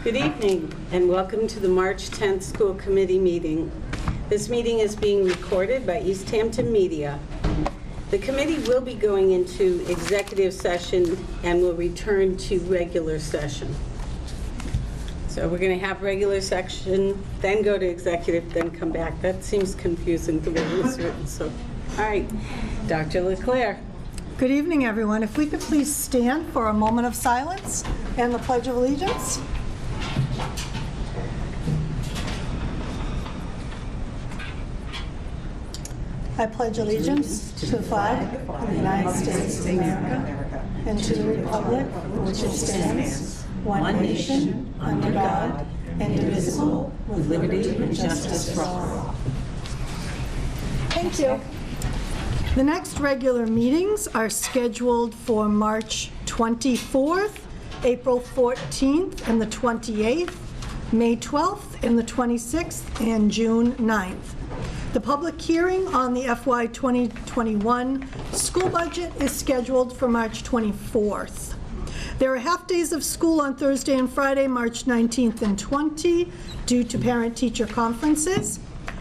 Good evening, and welcome to the March 10th School Committee meeting. This meeting is being recorded by Easthampton Media. The committee will be going into executive session and will return to regular session. So we're going to have regular session, then go to executive, then come back. That seems confusing the way it was written. So, all right, Dr. LeClaire. Good evening, everyone. If we could please stand for a moment of silence and the Pledge of Allegiance. I pledge allegiance to the flag of the United States of America and to the republic for which it stands, one nation, under God, indivisible, with liberty and justice for all. Thank you. The next regular meetings are scheduled for March 24th, April 14th, and the 28th, May 12th, and the 26th, and June 9th. The public hearing on the FY 2021 school budget is scheduled for March 24th. There are half-days of school on Thursday and Friday, March 19th and 20, due to parent-teacher conferences.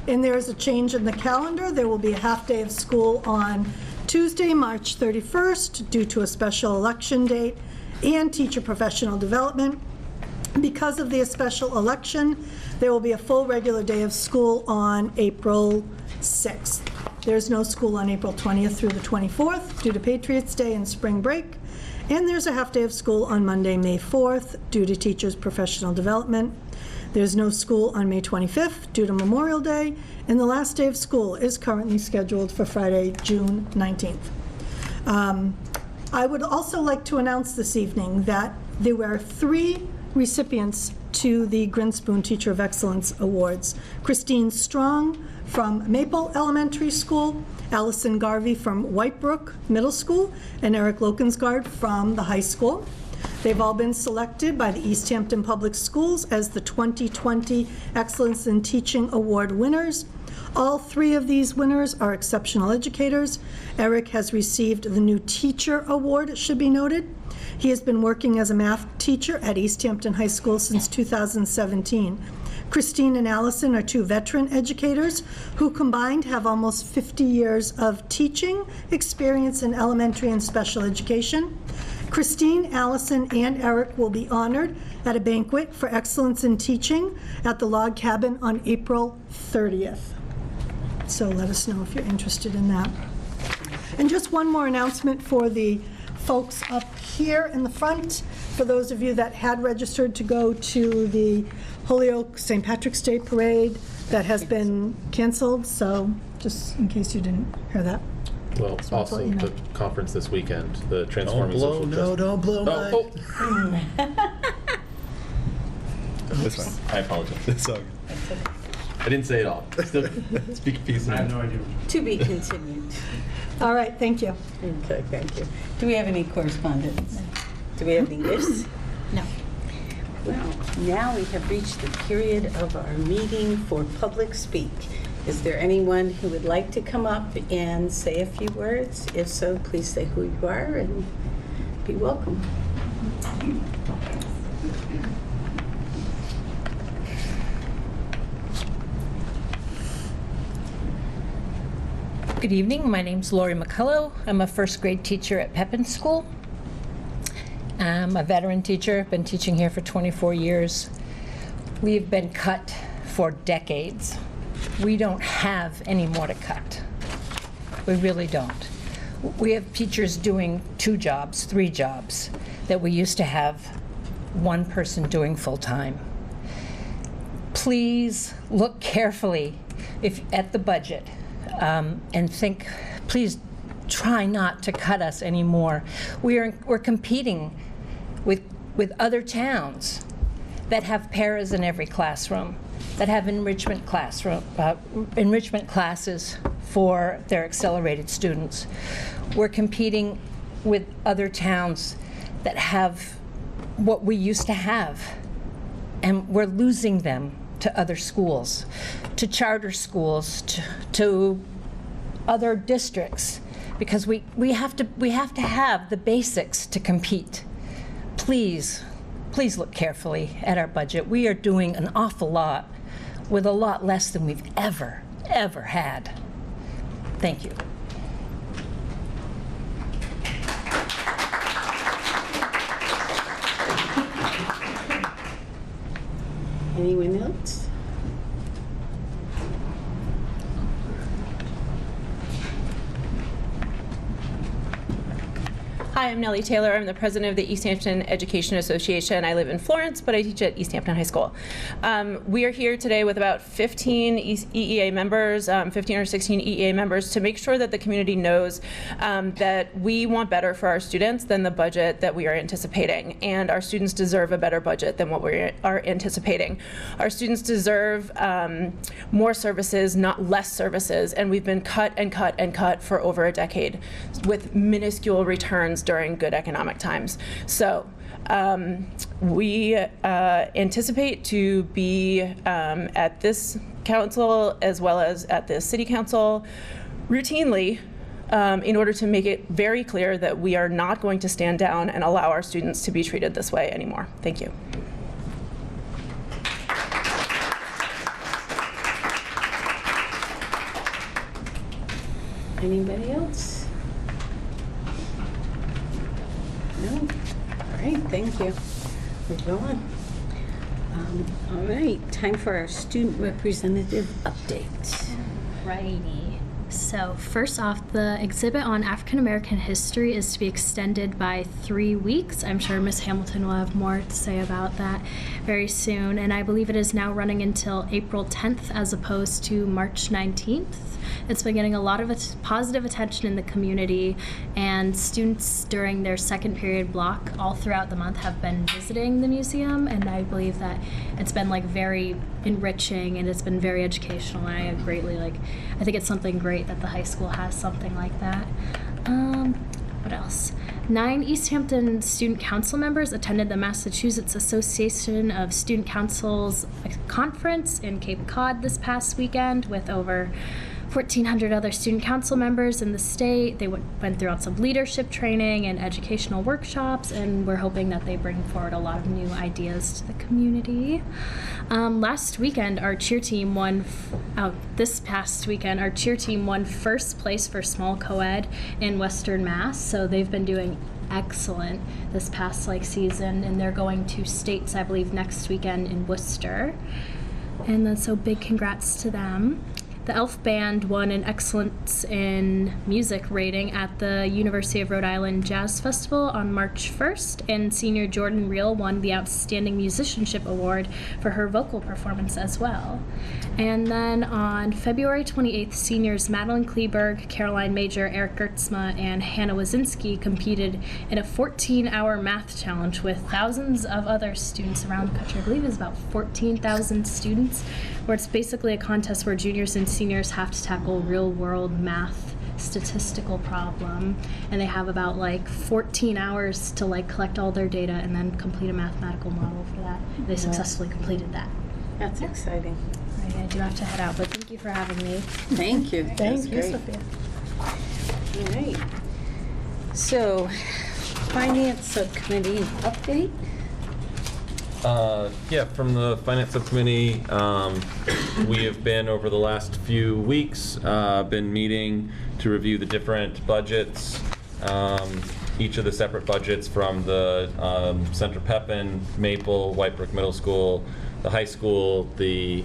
And there is a change in the calendar. There will be a half-day of school on Tuesday, March 31st, due to a special election date and teacher professional development. Because of the special election, there will be a full regular day of school on April 6th. There's no school on April 20th through the 24th due to Patriots' Day and spring break. And there's a half-day of school on Monday, May 4th, due to teachers' professional development. There's no school on May 25th due to Memorial Day, and the last day of school is currently scheduled for Friday, June 19th. I would also like to announce this evening that there were 3 recipients to the Grinspoon Teacher of Excellence Awards. Christine Strong from Maple Elementary School, Allison Garvey from Whitebrook Middle School, and Eric Lokensgaard from the high school. They've all been selected by the Easthampton Public Schools as the 2020 Excellence in Teaching Award winners. All 3 of these winners are exceptional educators. Eric has received the New Teacher Award, it should be noted. He has been working as a math teacher at Easthampton High School since 2017. Christine and Allison are 2 veteran educators who combined have almost 50 years of teaching experience in elementary and special education. Christine, Allison, and Eric will be honored at a banquet for excellence in teaching at the Log Cabin on April 30th. So let us know if you're interested in that. And just one more announcement for the folks up here in the front. For those of you that had registered to go to the Holyoke St. Patrick's Day Parade, that has been canceled, so just in case you didn't hear that. Well, also the conference this weekend, the Transforming Social Justice. Don't blow my... That's fine. I apologize. It's all good. I didn't say it all. Still speak peace. I have no idea. To be continued. All right, thank you. Okay, thank you. Do we have any correspondence? Do we have any gifts? No. Well, now we have reached the period of our meeting for public speak. Is there anyone who would like to come up and say a few words? If so, please say who you are and be welcome. Good evening. My name's Lori McCullough. I'm a first grade teacher at Payson School. I'm a veteran teacher, been teaching here for 24 years. We've been cut for decades. We don't have any more to cut. We really don't. We have teachers doing 2 jobs, 3 jobs that we used to have one person doing full time. Please look carefully at the budget. And think, please try not to cut us anymore. We're competing with other towns that have paras in every classroom, that have enrichment classes for their accelerated students. We're competing with other towns that have what we used to have, and we're losing them to other schools, to charter schools, to other districts, because we have to have the basics to compete. Please please look carefully at our budget. We are doing an awful lot with a lot less than we've ever had. Thank you. Anyone else? Hi, I'm Nellie Taylor. I'm the president of the Easthampton Education Association. I live in Florence, but I teach at Easthampton High School. We are here today with about 15 EEA members, 15 or 16 EEA members, to make sure that the community knows that we want better for our students than the budget that we are anticipating. And our students deserve a better budget than what we are anticipating. Our students deserve more services, not less services. And we've been cut and cut and cut for over a decade with minuscule returns during good economic times. So we anticipate to be at this council as well as at the city council routinely in order to make it very clear that we are not going to stand down and allow our students to be treated this way anymore. Thank you. Anybody else? No? All right, thank you. We'll go on. All right, time for our student representative update. Righty. So first off, the exhibit on African American history is to be extended by 3 weeks. I'm sure Ms. Hamilton will have more to say about that very soon. And I believe it is now running until April 10th as opposed to March 19th. It's been getting a lot of positive attention in the community, and students during their second period block all throughout the month have been visiting the museum, and I believe that it's been like very enriching and it's been very educational, and I greatly I think it's something great that the high school has something like that. What else? 9 Easthampton student council members attended the Massachusetts Association of Student Councils conference in Cape Cod this past weekend with over 1,400 other student council members in the state. They went through lots of leadership training and educational workshops, and we're hoping that they bring forward a lot of new ideas to the community. Last weekend, our cheer team won, this past weekend, our cheer team won first place for small co-ed in Western Mass, so they've been doing excellent this past season, and they're going to states, I believe, next weekend in Worcester. And then so big congrats to them. The Elf Band won an Excellence in Music rating at the University of Rhode Island Jazz Festival on March 1st, and senior Jordan Reel won the Outstanding Musicianship Award for her vocal performance as well. And then on February 28th, seniors Madeline Kleberg, Caroline Major, Eric Gertzma, and Hannah Wazinski competed in a 14-hour math challenge with thousands of other students around the country. I believe it's about 14,000 students, where it's basically a contest where juniors and seniors have to tackle real-world math statistical problem, and they have about 14 hours to collect all their data and then complete a mathematical model for that. They successfully completed that. That's exciting. Right, I do have to head out, but thank you for having me. Thank you. Thank you, That's great. Sophia. All right. So, Finance Subcommittee update. Yeah, from the Finance Subcommittee, we have been, over the last few weeks, been meeting to review the different budgets, each of the separate budgets from the Center Pepin, Maple, White Brook Middle School, the high school, the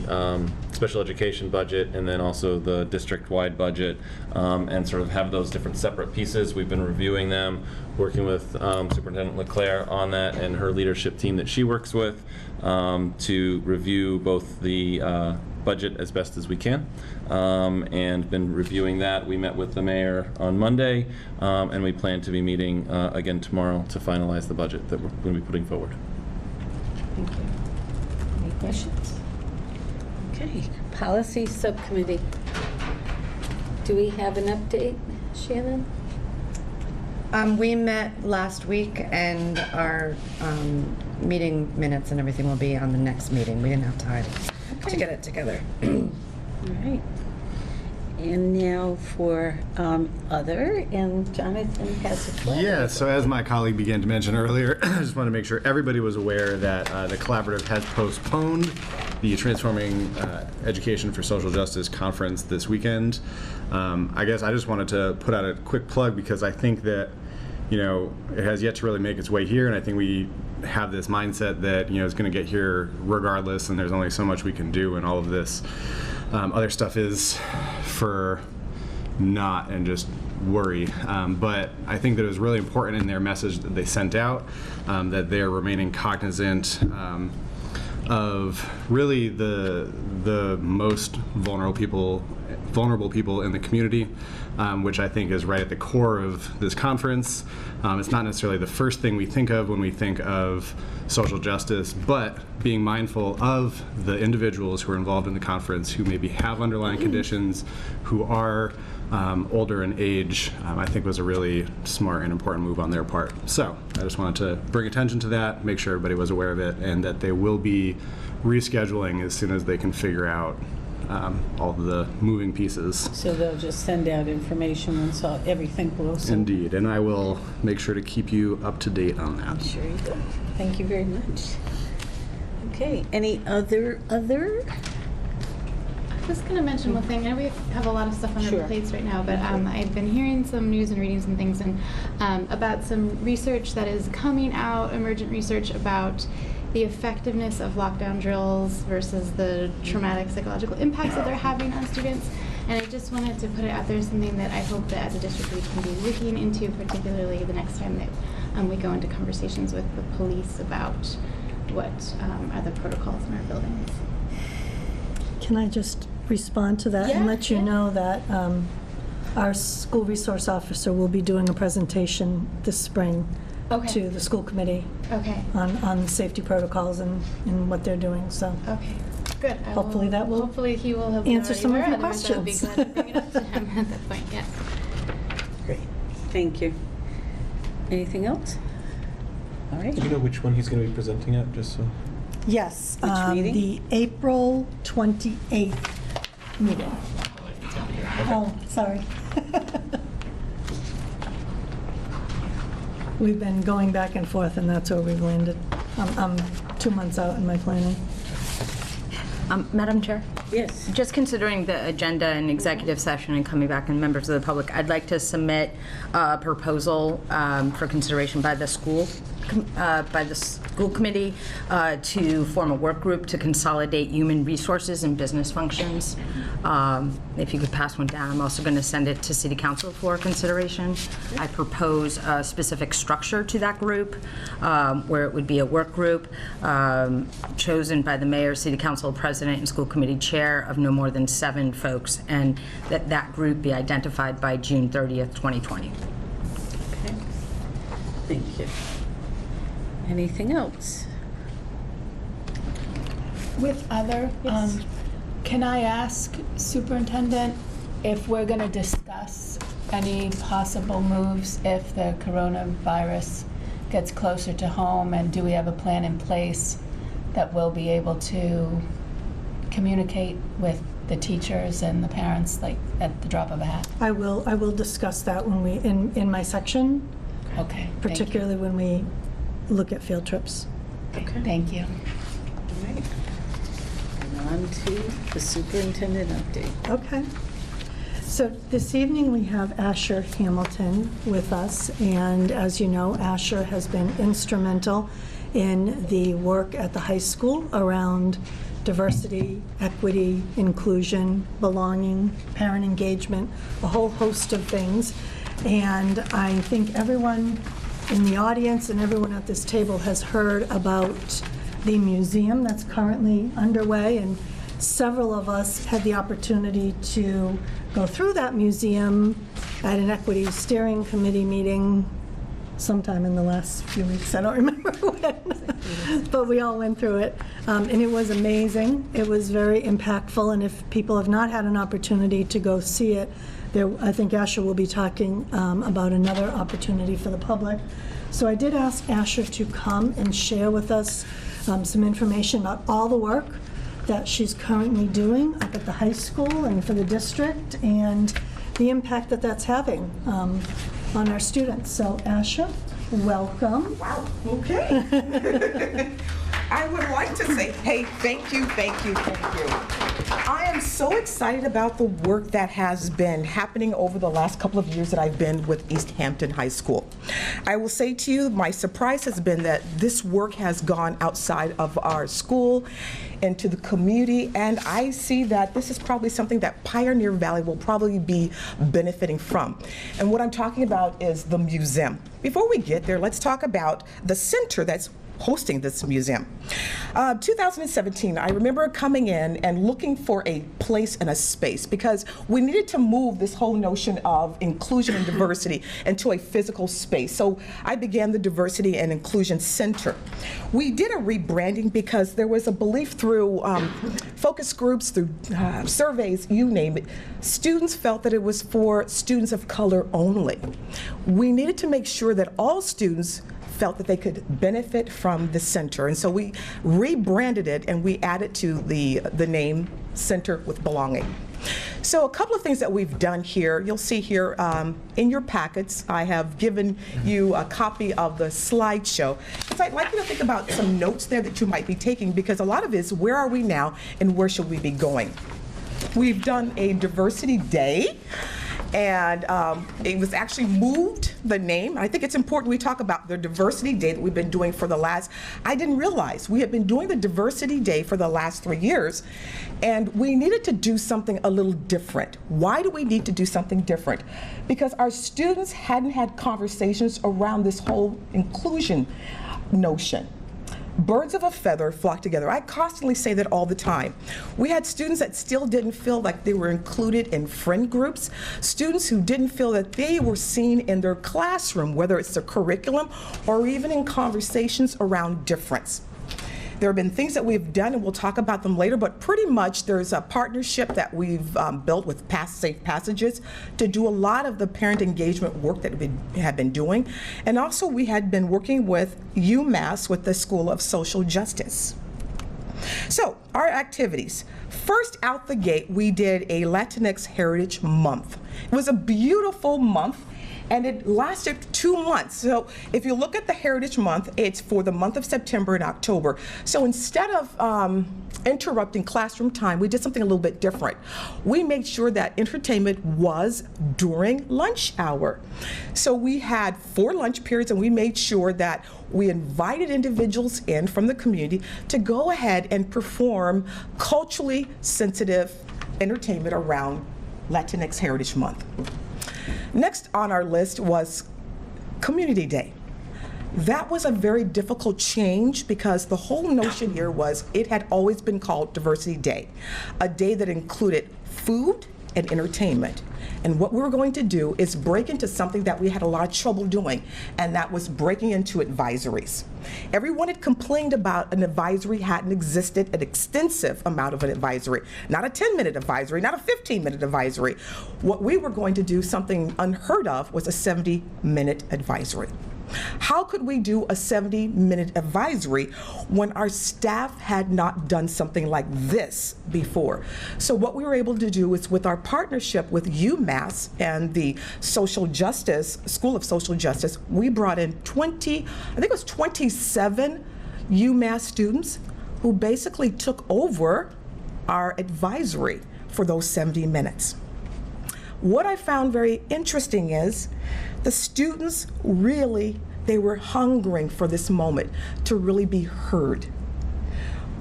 special education budget, and then also the district-wide budget, and sort of have those different separate pieces. We've been reviewing them, working with Superintendent LeClaire on that and her leadership team that she works with to review both the budget as best as we can, and been reviewing that. We met with the mayor on Monday, and we plan to be meeting again tomorrow to finalize the budget that we're going to be putting forward. Thank you. Any questions? Okay. Policy Subcommittee. Do we have an update, Shannon? We met last week, and our meeting minutes and everything will be on the next meeting. We didn't have time to get it together. All right. And now for other, and Jonathan has the floor. Yeah, so as my colleague began to mention earlier, I just want to make sure everybody was aware that the collaborative has postponed the Transforming Education for Social Justice conference this weekend. I guess I just wanted to put out a quick plug because I think that, you know, it has yet to really make its way here, and I think we have this mindset that, you know, it's going to get here regardless, and there's only so much we can do, and all of this other stuff is for not and just worry. But I think that it was really important in their message that they sent out that they're remaining cognizant of really the most vulnerable people in the community, which I think is right at the core of this conference. It's not necessarily the first thing we think of when we think of social justice, but being mindful of the individuals who are involved in the conference who maybe have underlying conditions, who are older in age, I think was a really smart and important move on their part. So I just wanted to bring attention to that, make sure everybody was aware of it, and that they will be rescheduling as soon as they can figure out all of the moving pieces. So they'll just send out information once everything blows. Indeed, and I will make sure to keep you up to date on that. I'm sure you will. Thank you very much. Okay, any other? I was going to mention one thing. I know we have a lot of stuff on Sure. our plates right now, but I've been hearing some news and reading some things and about some research that is coming out, emergent research about the effectiveness of lockdown drills versus the traumatic psychological impacts that they're having on students. And I just wanted to put it out there, something that I hope that as a district we can be looking into, particularly the next time that we go into conversations with the police about what are the protocols in our buildings. Can I just respond to that and let you know that our school resource officer will be doing a presentation this spring to the school committee on safety protocols and what they're doing, so. Okay, good. Hopefully that will hopefully he will have answer some of your otherwise I would be questions. glad to bring it up to him at that point, yes. Great, thank you. Anything else? All right. Do you know which one he's going to be presenting at, just so? Yes, Which meeting? the April 28th meeting. Oh, sorry. We've been going back and forth, and that's where we've landed. I'm 2 months out in my planning. Madam Chair? Yes. Just considering the agenda and executive session and coming back and members of the public, I'd like to submit a proposal for consideration by the school committee to form a work group to consolidate human resources and business functions. If you could pass one down, I'm also going to send it to City Council for consideration. I propose a specific structure to that group, where it would be a work group chosen by the mayor, City Council President, and school committee chair of no more than 7 folks, and that group be identified by June 30th, 2020. Okay. Thank you. Anything else? With other, can I ask Superintendent if we're going to discuss any possible moves if the coronavirus gets closer to home, and do we have a plan in place that we'll be able to communicate with the teachers and the parents, like at the drop of a hat? I will discuss that when we, in my section, Okay. particularly when we look at field trips. Okay. Thank you. All right. And on to the superintendent update. Okay. So this evening we have Asher Hamilton with us, and as you know, Asher has been instrumental in the work at the high school around diversity, equity, inclusion, belonging, parent engagement, a whole host of things. And I think everyone in the audience and everyone at this table has heard about the museum that's currently underway, and several of us had the opportunity to go through that museum at an equity steering committee meeting sometime in the last few weeks. I don't remember when, but we all went through it. And it was amazing. It was very impactful, and if people have not had an opportunity to go see it, I think Asher will be talking about another opportunity for the public. So I did ask Asher to come and share with us some information about all the work that she's currently doing up at the high school and for the district, and the impact that that's having on our students. So, Asha, welcome. Wow, okay. I would like to say, hey, thank you. I am so excited about the work that has been happening over the last couple of years that I've been with Easthampton High School. I will say to you, my surprise has been that this work has gone outside of our school into the community, and I see that this is probably something that Pioneer Valley will probably be benefiting from. And what I'm talking about is the museum. Before we get there, let's talk about the center that's hosting this museum. 2017, I remember coming in and looking for a place and a space because we needed to move this whole notion of inclusion and diversity into a physical space. So I began the Diversity and Inclusion Center. We did a rebranding because there was a belief through focus groups, through surveys, you name it, students felt that it was for students of color only. We needed to make sure that all students felt that they could benefit from the center. And so we rebranded it and we added to the name Center with Belonging. So a couple of things that we've done here, you'll see here in your packets, I have given you a copy of the slideshow. So I'd like you to think about some notes there that you might be taking, because a lot of it is where are we now and where should we be going? We've done a diversity day. And it was actually moved, the name. I think it's important we talk about the Diversity Day that we've been doing for the last, I didn't realize, we had been doing the Diversity Day for the last 3 years, and we needed to do something a little different. Why do we need to do something different? Because our students hadn't had conversations around this whole inclusion notion. Birds of a feather flock together. I constantly say that all the time. We had students that still didn't feel like they were included in friend groups, students who didn't feel that they were seen in their classroom, whether it's the curriculum or even in conversations around difference. There have been things that we've done, and we'll talk about them later, but pretty much there's a partnership that we've built with Safe Passages to do a lot of the parent engagement work that we have been doing. And also we had been working with UMass with the School of Social Justice. So our activities. First out the gate, we did a Latinx Heritage Month. It was a beautiful month, and it lasted 2 months. So if you look at the Heritage Month, it's for the month of September and October. So instead of interrupting classroom time, we did something a little bit different. We made sure that entertainment was during lunch hour. So we had 4 lunch periods, and we made sure that we invited individuals in from the community to go ahead and perform culturally sensitive entertainment around Latinx Heritage Month. Next on our list was Community Day. That was a very difficult change because the whole notion here was it had always been called Diversity Day, a day that included food and entertainment. And what we were going to do is break into something that we had a lot of trouble doing, and that was breaking into advisories. Everyone had complained about an advisory hadn't existed, an extensive amount of an advisory, not a 10-minute advisory, not a 15-minute advisory. What we were going to do, something unheard of, was a 70-minute advisory. How could we do a 70-minute advisory when our staff had not done something like this before? So what we were able to do is, with our partnership with UMass and the Social Justice, School of Social Justice, we brought in 27 UMass students who basically took over our advisory for those 70 minutes. What I found very interesting is the students really, they were hungering for this moment to really be heard.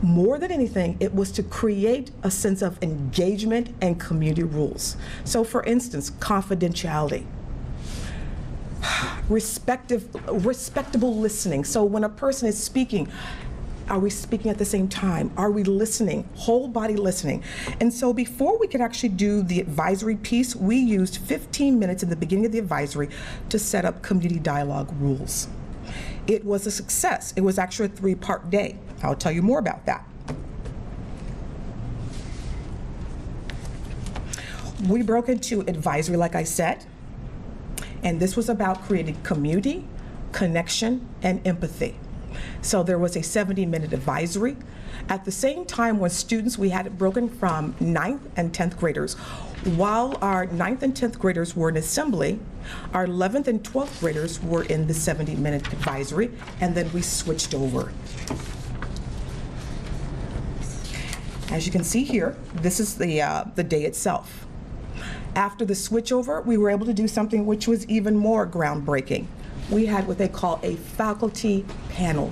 More than anything, it was to create a sense of engagement and community rules. So for instance, confidentiality, respectable listening. So when a person is speaking, are we speaking at the same time? Are we listening? Whole body listening. And so before we could actually do the advisory piece, we used 15 minutes in the beginning of the advisory to set up community dialogue rules. It was a success. It was actually a 3-part day. I'll tell you more about that. We broke into advisory, like I said, and this was about creating community, connection, and empathy. So there was a 70-minute advisory. At the same time, when students, we had it broken from 9th and 10th graders. While our 9th and 10th graders were in assembly, our 11th and 12th graders were in the 70-minute advisory, and then we switched over. As you can see here, this is the day itself. After the switchover, we were able to do something which was even more groundbreaking. We had what they call a faculty panel.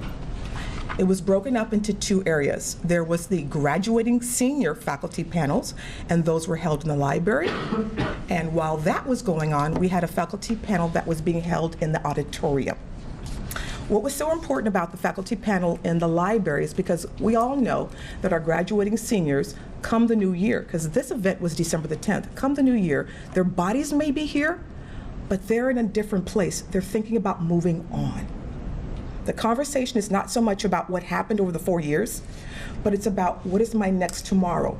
It was broken up into two areas. There was the graduating senior faculty panels, and those were held in the library. And while that was going on, we had a faculty panel that was being held in the auditorium. What was so important about the faculty panel in the library is because we all know that our graduating seniors, come the new year, because this event was December the 10th, come the new year, their bodies may be here, but they're in a different place. They're thinking about moving on. The conversation is not so much about what happened over the 4 years, but it's about what is my next tomorrow.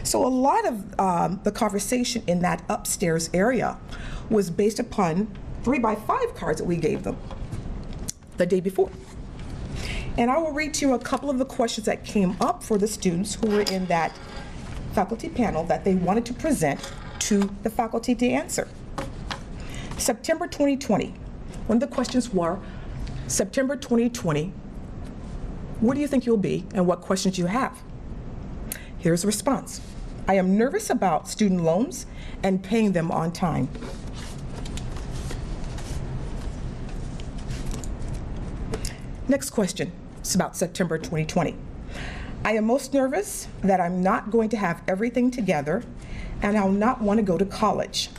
So a lot of the conversation in that upstairs area was based upon 3x5 cards that we gave them the day before. And I will read to you a couple of the questions that came up for the students who were in that faculty panel that they wanted to present to the faculty to answer. September 2020, one of the questions were, September 2020, where do you think you'll be and what questions you have? Here's the response. I am nervous about student loans and paying them on time. Next question. It's about September 2020. I am most nervous that I'm not going to have everything together and I'll not want to go to college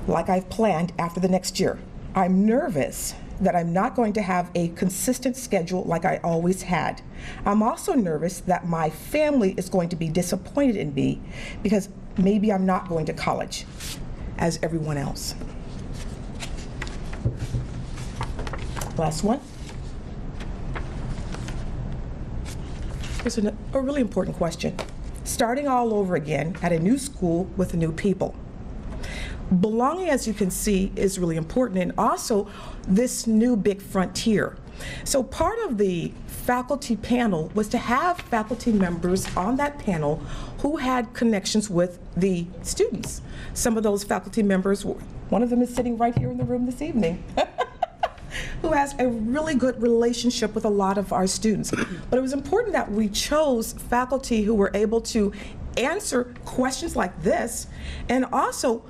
like I've planned after the next year. I'm nervous that I'm not going to have a consistent schedule like I always had. I'm also nervous that my family is going to be disappointed in me because maybe I'm not going to college as everyone else. Last one. Here's a really important question. Starting all over again at a new school with new people. Belonging, as you can see, is really important, and also this new big frontier. So part of the faculty panel was to have faculty members on that panel who had connections with the students. Some of those faculty members, one of them is sitting right here in the room this evening, who has a really good relationship with a lot of our students. But it was important that we chose faculty who were able to answer questions like this, and also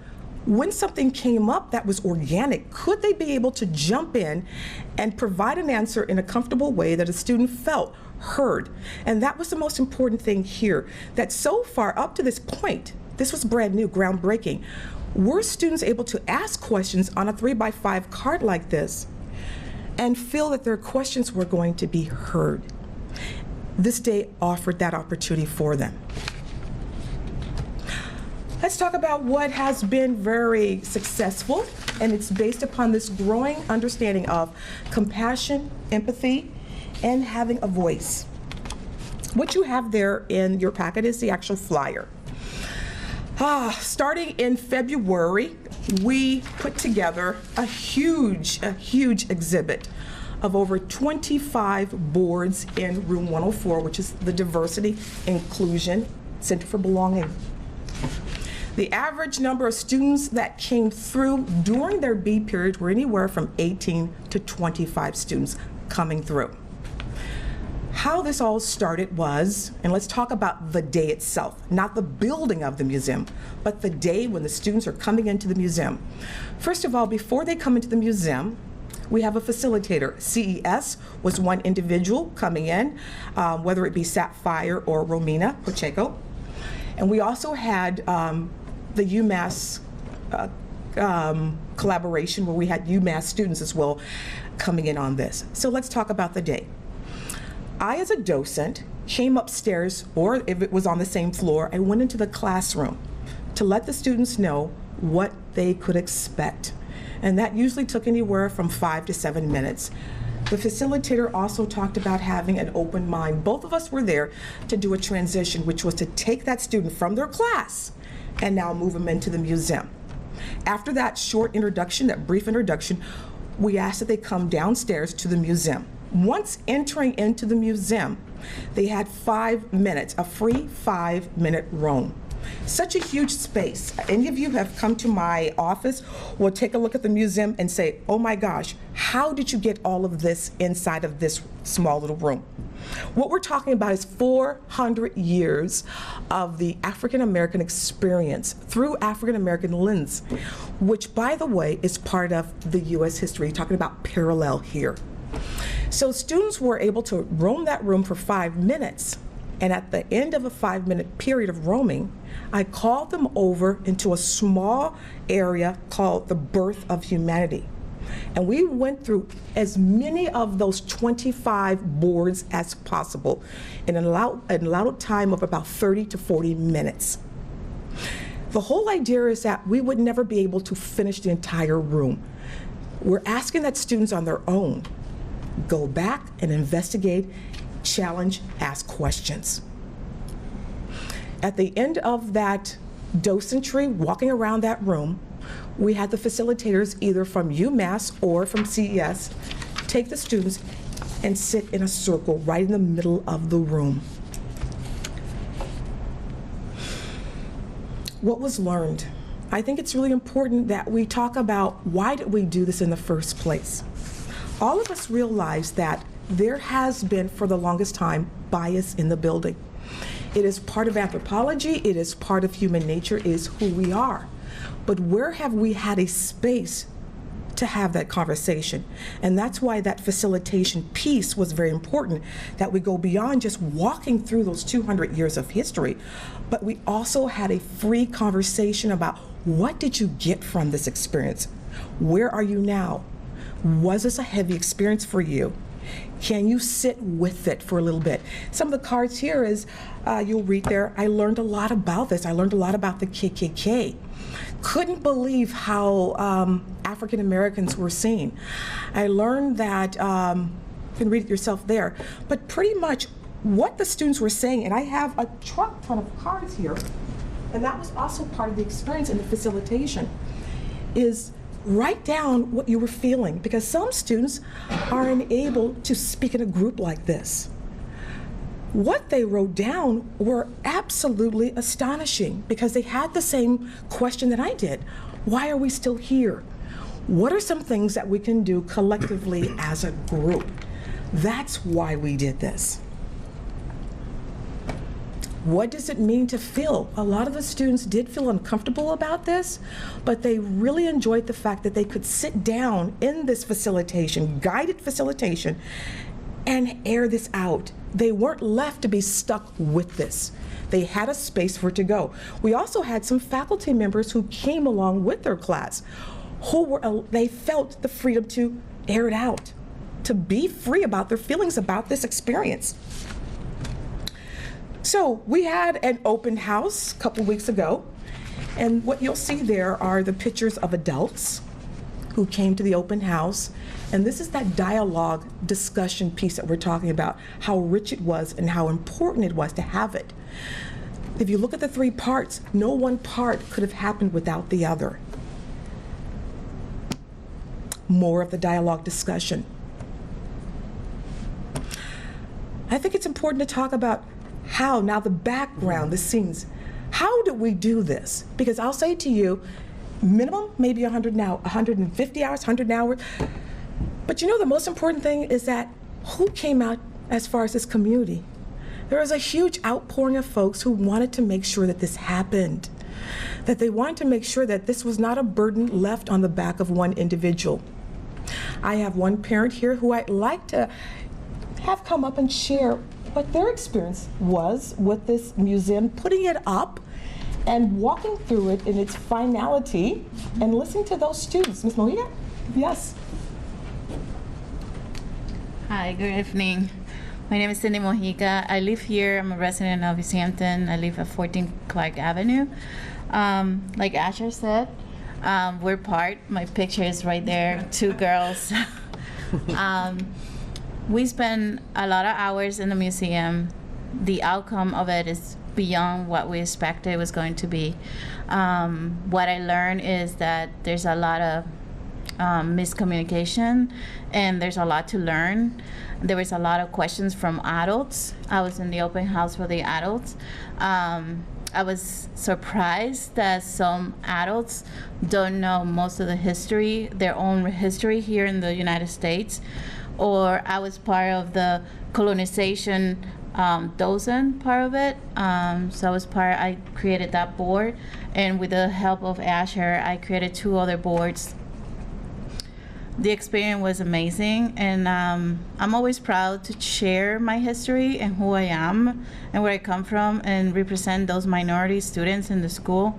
when something came up that was organic, could they be able to jump in and provide an answer in a comfortable way that a student felt heard? And that was the most important thing here, that so far up to this point, this was brand new, groundbreaking, were students able to ask questions on a 3x5 card like this and feel that their questions were going to be heard. This day offered that opportunity for them. Let's talk about what has been very successful, and it's based upon this growing understanding of compassion, empathy, and having a voice. What you have there in your packet is the actual flyer. Starting in February, we put together a huge exhibit of over 25 boards in room 104, which is the Diversity Inclusion Center for Belonging. The average number of students that came through during their B period were anywhere from 18 to 25 students coming through. How this all started was, and let's talk about the day itself, not the building of the museum, but the day when the students are coming into the museum. First of all, before they come into the museum, we have a facilitator. CES was one individual coming in, whether it be Sapphire or Romina Pacheco. And we also had the UMass collaboration, where we had UMass students as well coming in on this. So let's talk about the day. I, as a docent, came upstairs, or if it was on the same floor, I went into the classroom to let the students know what they could expect. And that usually took anywhere from 5 to 7 minutes. The facilitator also talked about having an open mind. Both of us were there to do a transition, which was to take that student from their class and now move them into the museum. After that short introduction, that brief introduction, we asked that they come downstairs to the museum. Once entering into the museum, they had 5 minutes, a free 5-minute roam. Such a huge space. Any of you have come to my office will take a look at the museum and say, oh my gosh, how did you get all of this inside of this small little room? What we're talking about is 400 years of the African American experience through African American lens, which, by the way, is part of the U.S. history, talking about parallel here. So students were able to roam that room for 5 minutes, and at the end of a 5-minute period of roaming, I called them over into a small area called the Birth of Humanity. And we went through as many of those 25 boards as possible in an allowed time of about 30 to 40 minutes. The whole idea is that we would never be able to finish the entire room. We're asking that students on their own go back and investigate, challenge, ask questions. At the end of that docentry, walking around that room, we had the facilitators either from UMass or from CES take the students and sit in a circle right in the middle of the room. What was learned? I think it's really important that we talk about why did we do this in the first place. All of us realize that there has been, for the longest time, bias in the building. It is part of anthropology, it is part of human nature, it is who we are. But where have we had a space to have that conversation? And that's why that facilitation piece was very important, that we go beyond just walking through those 200 years of history, but we also had a free conversation about what did you get from this experience? Where are you now? Was this a heavy experience for you? Can you sit with it for a little bit? Some of the cards here is, you'll read there, I learned a lot about this. I learned a lot about the KKK. Couldn't believe how African Americans were seen. I learned that, you can read it yourself there, but pretty much what the students were saying, and I have a truck ton of cards here, and that was also part of the experience in the facilitation, is write down what you were feeling, because some students are unable to speak in a group like this. What they wrote down were absolutely astonishing, because they had the same question that I did. Why are we still here? What are some things that we can do collectively as a group? That's why we did this. What does it mean to feel? A lot of the students did feel uncomfortable about this, but they really enjoyed the fact that they could sit down in this facilitation, guided facilitation, and air this out. They weren't left to be stuck with this. They had a space for it to go. We also had some faculty members who came along with their class, they felt the freedom to air it out, to be free about their feelings about this experience. So we had an open house a couple weeks ago, and what you'll see there are the pictures of adults who came to the open house, and this is that dialogue discussion piece that we're talking about, how rich it was and how important it was to have it. If you look at the 3 parts, no one part could have happened without the other. More of the dialogue discussion. I think it's important to talk about how, now the background, the scenes, how did we do this? Because I'll say to you, minimum, maybe 150 hours, 100 hours. But you know, the most important thing is that who came out as far as this community? There was a huge outpouring of folks who wanted to make sure that this happened, that they wanted to make sure that this was not a burden left on the back of one individual. I have one parent here who I'd like to have come up and share what their experience was with this museum, putting it up and walking through it in its finality and listening to those students. Ms. Mojica? Yes. Hi, good evening. My name is Cindy Mojica. I live here. I'm a resident of Easthampton. I live at 14 Clark Avenue. Like Asher said, we're part. My picture is right there, 2 girls. We spend a lot of hours in the museum. The outcome of it is beyond what we expected it was going to be. What I learned is that there's a lot of miscommunication, and there's a lot to learn. There was a lot of questions from adults. I was in the open house for the adults. I was surprised that some adults don't know most of the history, their own history here in the United States. Or I was part of the colonization docent part of it. So I created that board. And with the help of Asher, I created 2 other boards. The experience was amazing, and I'm always proud to share my history and who I am and where I come from and represent those minority students in the school.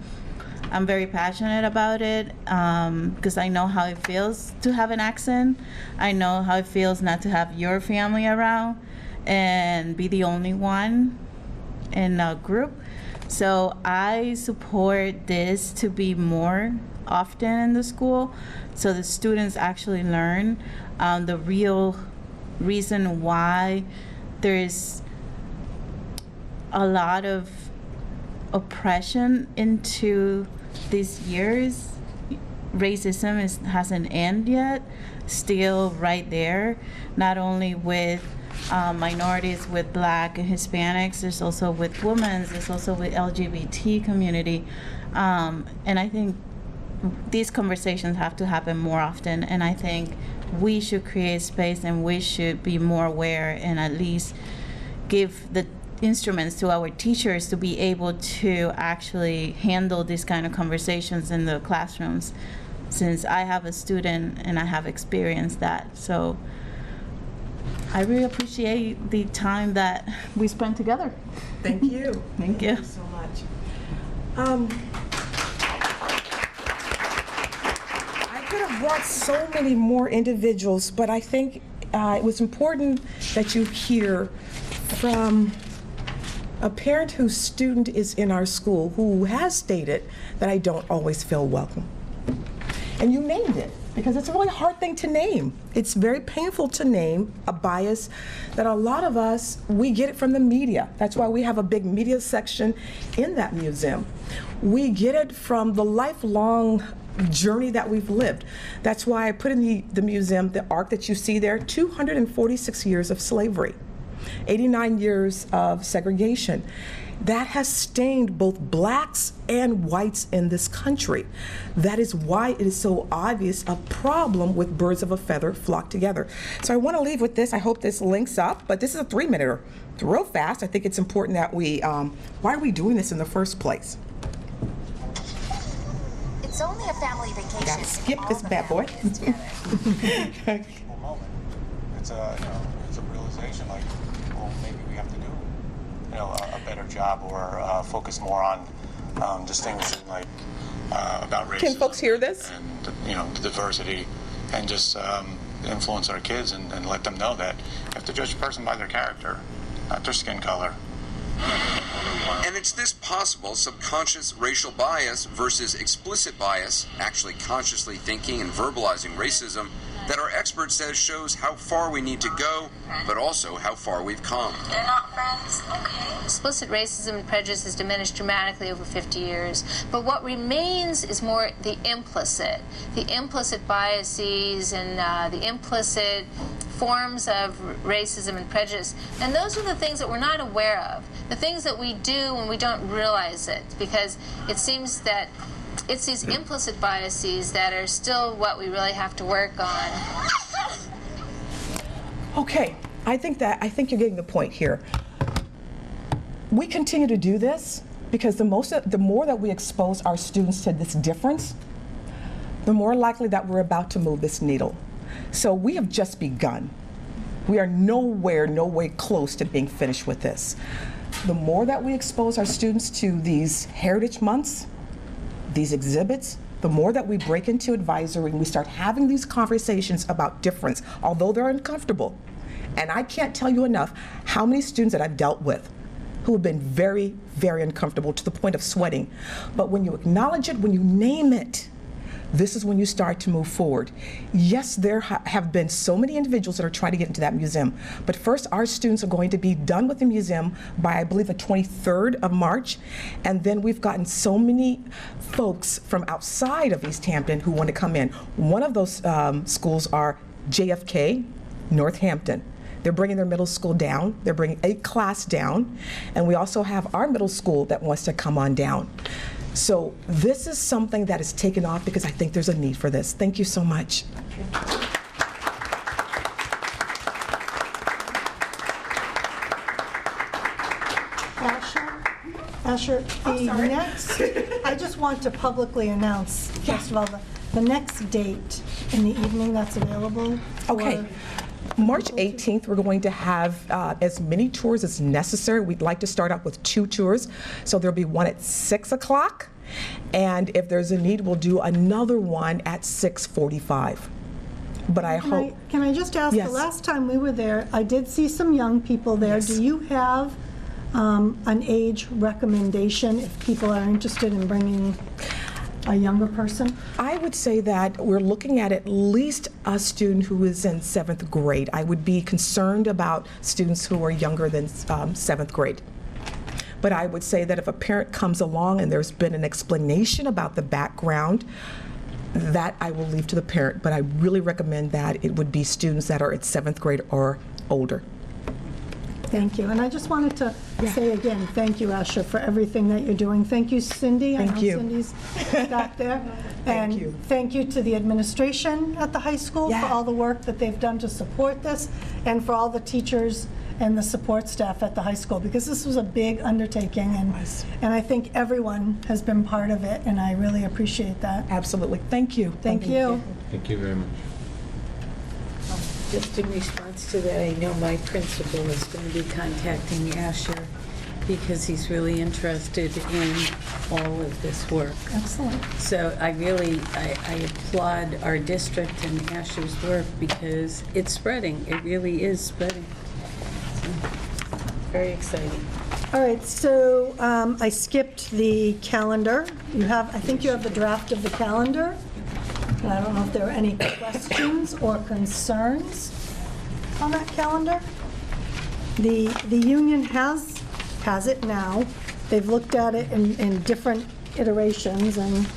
I'm very passionate about it because I know how it feels to have an accent. I know how it feels not to have your family around and be the only one in a group. So I support this to be more often in the school so the students actually learn the real reason why there is a lot of oppression into these years. Racism hasn't ended yet, still right there, not only with minorities, with Black and Hispanics, there's also with women, there's also with LGBT community, and I think these conversations have to happen more often, and I think we should create space and we should be more aware and at least give the instruments to our teachers to be able to actually handle these kind of conversations in the classrooms, since I have a student and I have experienced that. So I really appreciate the time that we spent together. Thank you. Thank you. Thank you so much. I could have brought so many more individuals, but I think it was important that you hear from a parent whose student is in our school who has stated that I don't always feel welcome. And you named it, because it's a really hard thing to name. It's very painful to name a bias that a lot of us, we get it from the media. That's why we have a big media section in that museum. We get it from the lifelong journey that we've lived. That's why I put in the museum the arc that you see there, 246 years of slavery, 89 years of segregation. That has stained both Blacks and whites in this country. That is why it is so obvious a problem with birds of a feather flock together. So I want to leave with this. I hope this links up, but this is a 3-minute. It's real fast. I think it's important that we, why are we doing this in the first place? It's only a family vacation. Gotta skip this bad boy. It's a realization like, well, maybe we have to do a better job or focus more on distinguishing about racism. Can folks hear this? And the diversity, and just influence our kids and let them know that you have to judge a person by their character, not their skin color. And it's this possible subconscious racial bias versus explicit bias, actually consciously thinking and verbalizing racism, that our expert says shows how far we need to go, but also how far we've come. They're not friends? Okay. Explicit racism and prejudice has diminished dramatically over 50 years, but what remains is more the implicit biases and the implicit forms of racism and prejudice. And those are the things that we're not aware of, the things that we do when we don't realize it, because it seems that it's these implicit biases that are still what we really have to work on. Okay, I think you're getting the point here. We continue to do this because the more that we expose our students to this difference, the more likely that we're about to move this needle. So we have just begun. We are no way close to being finished with this. The more that we expose our students to these heritage months, these exhibits, the more that we break into advisory and we start having these conversations about difference, although they're uncomfortable. And I can't tell you enough how many students that I've dealt with who have been very, very uncomfortable to the point of sweating. But when you acknowledge it, when you name it, this is when you start to move forward. Yes, there have been so many individuals that are trying to get into that museum, but first our students are going to be done with the museum by, I believe, the 23rd of March, and then we've gotten so many folks from outside of Easthampton who want to come in. One of those schools are JFK, Northampton. They're bringing their middle school down. They're bringing a class down. And we also have our middle school that wants to come on down. So this is something that is taken off because I think there's a need for this. Thank you so much. Asher, I just want to publicly announce, first of all, the next date in the evening that's available. Okay. March 18th, we're going to have as many tours as necessary. We'd like to start out with 2 tours. So there'll be one at 6 o'clock. And if there's a need, we'll do another one at 6:45. But I hope... Can I just ask, Yes. the last time we were there, I did see some young people there. Yes. Do you have an age recommendation if people are interested in bringing a younger person? I would say that we're looking at least a student who is in 7th grade. I would be concerned about students who are younger than 7th grade. But I would say that if a parent comes along and there's been an explanation about the background, that I will leave to the parent. But I really recommend that it would be students that are at 7th grade or older. Thank you. And I just wanted to say again, thank you, Asher, for everything that you're doing. Thank you, Cindy. Thank you. I know Cindy's back there. Thank And you. thank you to the administration at the high school for all the work that they've done to support this, and for all the teachers and the support staff at the high school, because this was a big undertaking, and I think everyone has been part of it, and I really appreciate that. Absolutely. Thank you. Thank you. Thank you very much. Just in response to that, I know my principal is going to be contacting Asher because he's really interested in all of this work. Excellent. So I applaud our district and Asher's work because it's spreading. It really is spreading. So, very exciting. All right, so I skipped the calendar. I think you have the draft of the calendar. And I don't know if there are any questions or concerns on that calendar. The union has it now. They've looked at it in different iterations, and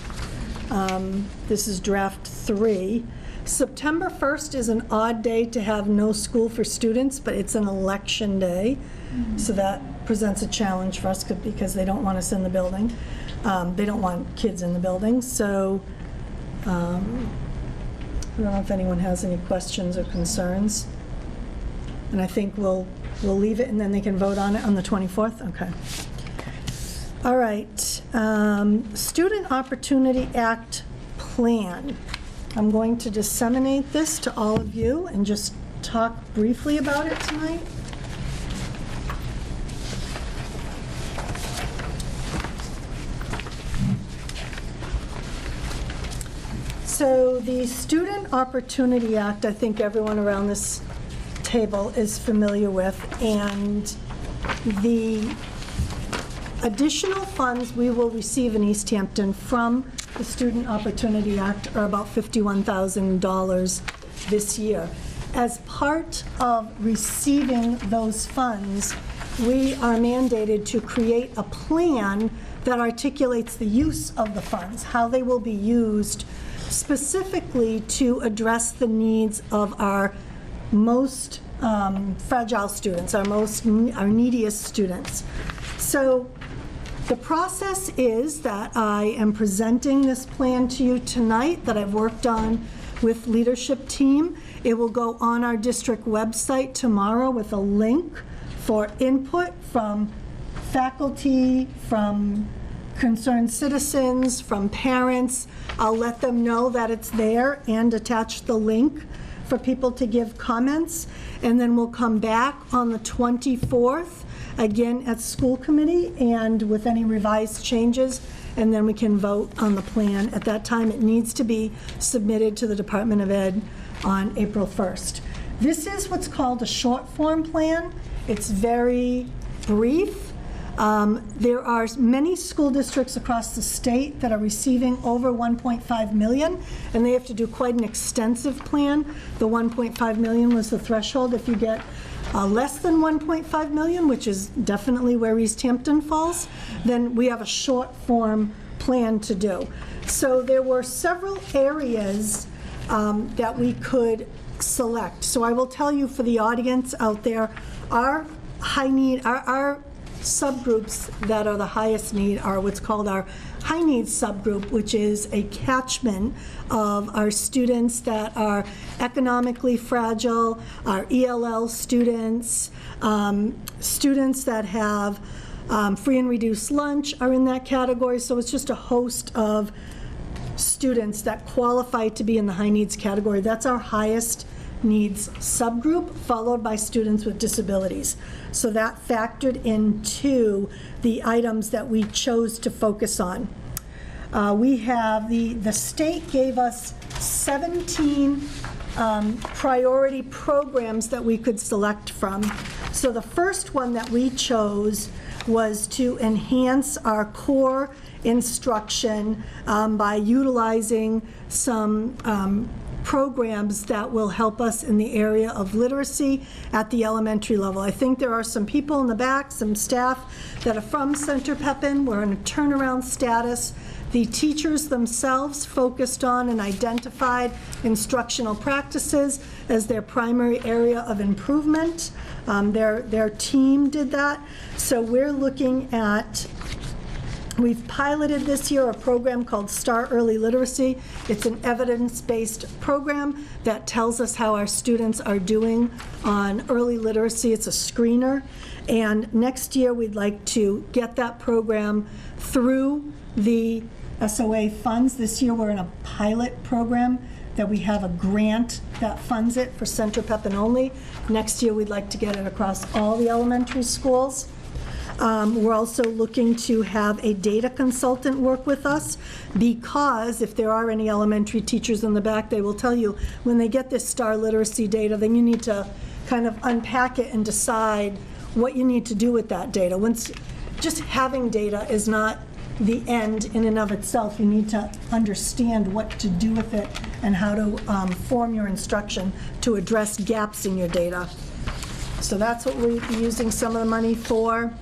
this is draft 3. September 1st is an odd day to have no school for students, but it's an election day, so that presents a challenge for us because they don't want us in the building. They don't want kids in the building, so I don't know if anyone has any questions or concerns. And I think we'll leave it, and then they can vote on it on the 24th? Okay. All right. Student Opportunity Act plan. I'm going to disseminate this to all of you and just talk briefly about it tonight. So the Student Opportunity Act, I think everyone around this table is familiar with, and the additional funds we will receive in Easthampton from the Student Opportunity Act are about $51,000 this year. As part of receiving those funds, we are mandated to create a plan that articulates the use of the funds, how they will be used specifically to address the needs of our most fragile students, our neediest students. So the process is that I am presenting this plan to you tonight that I've worked on with leadership team. It will go on our district website tomorrow with a link for input from faculty, from concerned citizens, from parents. I'll let them know that it's there and attach the link for people to give comments. And then we'll come back on the 24th, again at school committee, and with any revised changes, and then we can vote on the plan. At that time, it needs to be submitted to the Department of Ed on April 1st. This is what's called a short form plan. It's very brief. There are many school districts across the state that are receiving over 1.5 million, and they have to do quite an extensive plan. The 1.5 million was the threshold. If you get less than 1.5 million, which is definitely where Easthampton falls, then we have a short form plan to do. So there were several areas that we could select. So I will tell you, for the audience out there, our high need, our subgroups that are the highest need are what's called our high needs subgroup, which is a catchment of our students that are economically fragile, our ELL students, students that have free and reduced lunch are in that category. So it's just a host of students that qualify to be in the high needs category. That's our highest needs subgroup, followed by students with disabilities. So that factored into the items that we chose to focus on. We have, the state gave us 17 priority programs that we could select from. So the first one that we chose was to enhance our core instruction by utilizing some programs that will help us in the area of literacy at the elementary level. I think there are some people in the back, some staff that are from Center Pepin. We're in a turnaround status. The teachers themselves focused on and identified instructional practices as their primary area of improvement. Their team did that. So we're looking at, we've piloted this year a program called Star Early Literacy. It's an evidence-based program that tells us how our students are doing on early literacy. It's a screener. And next year, we'd like to get that program through the SOA funds. This year, we're in a pilot program that we have a grant that funds it for Center Pepin only. Next year, we'd like to get it across all the elementary schools. We're also looking to have a data consultant work with us, because if there are any elementary teachers in the back, they will tell you when they get this STAR literacy data, then you need to kind of unpack it and decide what you need to do with that data. Once just having data is not the end in and of itself. You need to understand what to do with it and how to form your instruction to address gaps in your data. So that's what we're using some of the money for.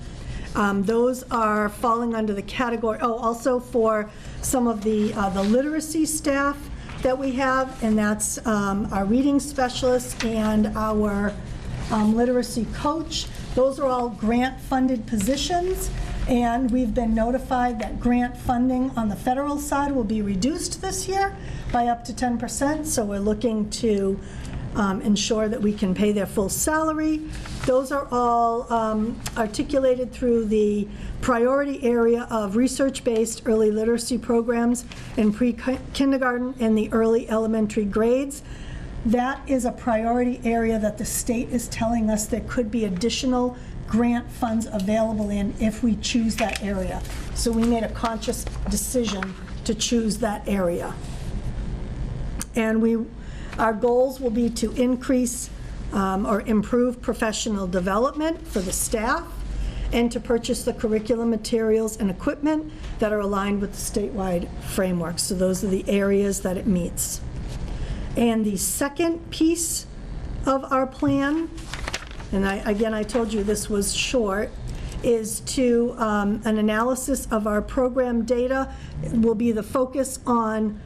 Those are falling under the category, also for some of the literacy staff that we have, and that's our reading specialist and our literacy coach. Those are all grant-funded positions, and we've been notified that grant funding on the federal side will be reduced this year by up to 10%, so we're looking to ensure that we can pay their full salary. Those are all articulated through the priority area of research-based early literacy programs in pre-kindergarten and the early elementary grades. That is a priority area that the state is telling us there could be additional grant funds available in if we choose that area. So we made a conscious decision to choose that area. And our goals will be to increase or improve professional development for the staff, and to purchase the curriculum materials and equipment that are aligned with the statewide framework. So those are the areas that it meets. And the second piece of our plan, and I told you this was short, is to an analysis of our program data. It will be the focus on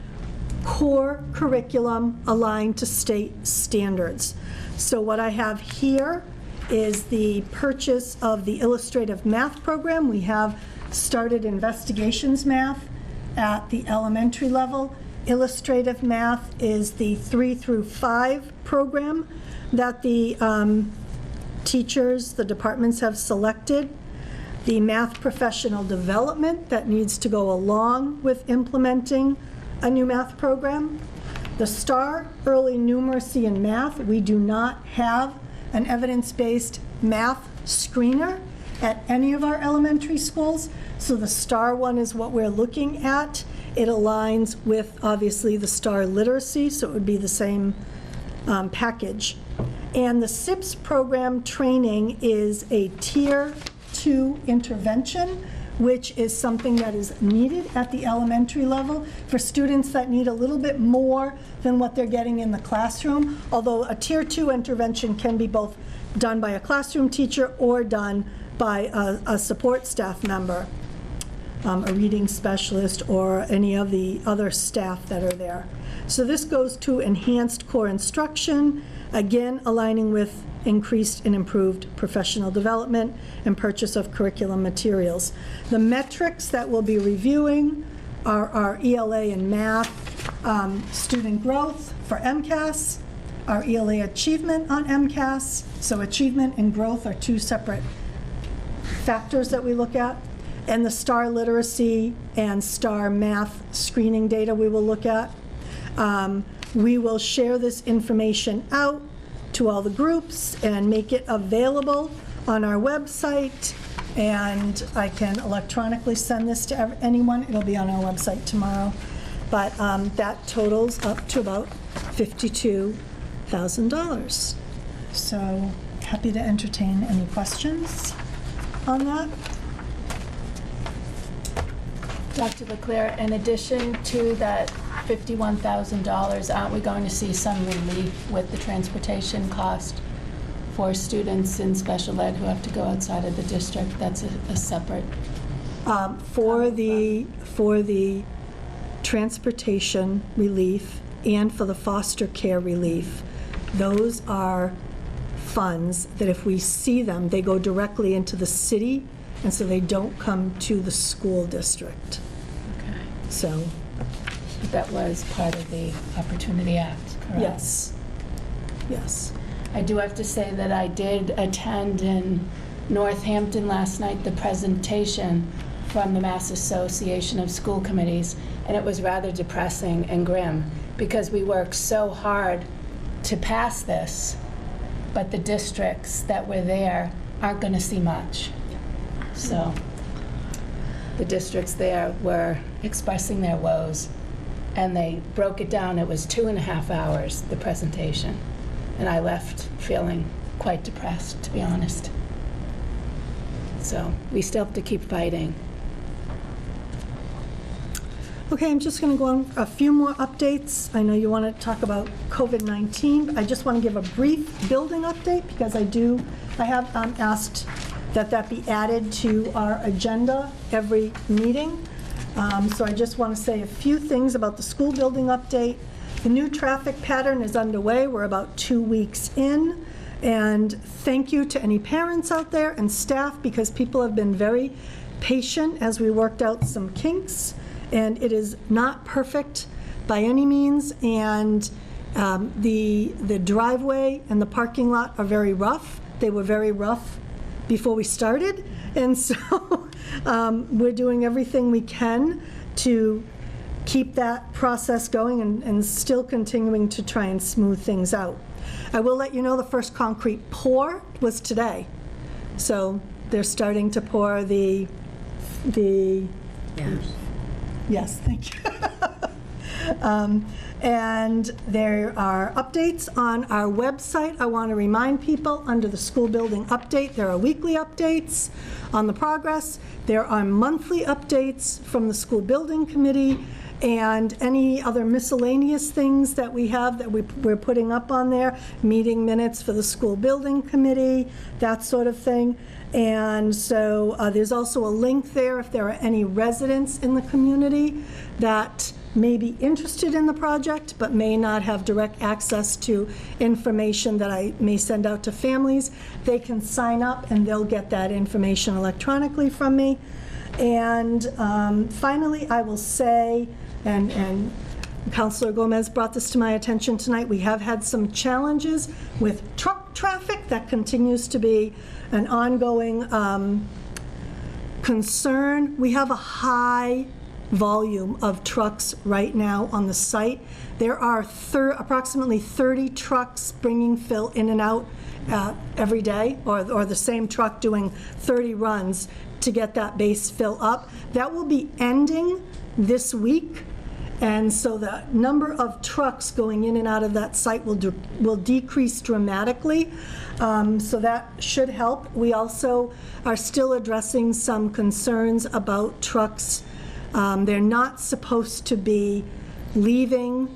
core curriculum aligned to state standards. So what I have here is the purchase of the illustrative math program. We have started investigations math at the elementary level. Illustrative math is the 3 through 5 program that the teachers, the departments have selected. The math professional development that needs to go along with implementing a new math program. The STAR Early Numeracy and Math, we do not have an evidence-based math screener at any of our elementary schools, so the STAR one is what we're looking at. It aligns with, obviously, the STAR literacy, so it would be the same package. And the SIPS program training is a Tier 2 intervention, which is something that is needed at the elementary level for students that need a little bit more than what they're getting in the classroom. Although a Tier 2 intervention can be both done by a classroom teacher or done by a support staff member, a reading specialist, or any of the other staff that are there. So this goes to enhanced core instruction, again aligning with increased and improved professional development and purchase of curriculum materials. The metrics that we'll be reviewing are our ELA and math student growth for MCAS, our ELA achievement on MCAS. So achievement and growth are 2 separate factors that we look at. And the STAR literacy and STAR math screening data we will look at. We will share this information out to all the groups and make it available on our website, and I can electronically send this to anyone. It'll be on our website tomorrow, but that totals up to about $52,000. So happy to entertain any questions on that. Dr. Leclerc, in addition to that $51,000, aren't we going to see some relief with the transportation cost for students in special ed who have to go outside of the district? That's a separate. For the transportation relief and for the foster care relief, those are funds that if we see them, they go directly into the city, and so they don't come to the school district. Okay. So. That was part of the Opportunity Act, correct? Yes. Yes. I do have to say that I did attend in Northampton last night the presentation from the Mass Association of School Committees, and it was rather depressing and grim because we worked so hard to pass this, but the districts that were there aren't going to see much. So the districts there were expressing their woes, and they broke it down. It was 2.5 hours, the presentation, and I left feeling quite depressed, to be honest. So we still have to keep fighting. Okay, I'm just going to go on a few more updates. I know you want to talk about COVID-19, but I just want to give a brief building update because I have asked that be added to our agenda every meeting. So I just want to say a few things about the school building update. The new traffic pattern is underway. We're about 2 weeks in. And thank you to any parents out there and staff because people have been very patient as we worked out some kinks. And it is not perfect by any means. And the driveway and the parking lot are very rough. They were very rough before we started. And so we're doing everything we can to keep that process going and still continuing to try and smooth things out. I will let you know the first concrete pour was today. So they're starting to pour the yes, thank you. And there are updates on our website. I want to remind people under the school building update, there are weekly updates on the progress. There are monthly updates from the school building committee and any other miscellaneous things that we have that we're putting up on there, meeting minutes for the school building committee, that sort of thing. And so there's also a link there if there are any residents in the community that may be interested in the project but may not have direct access to information that I may send out to families. They can sign up and they'll get that information electronically from me. And finally, I will say, and Councilor Gomez brought this to my attention tonight, we have had some challenges with truck traffic. That continues to be an ongoing concern. We have a high volume of trucks right now on the site. There are approximately 30 trucks bringing fill in and out every day, or the same truck doing 30 runs to get that base fill up. That will be ending this week, And so the number of trucks going in and out of that site will decrease dramatically. So that should help. We also are still addressing some concerns about trucks. They're not supposed to be leaving,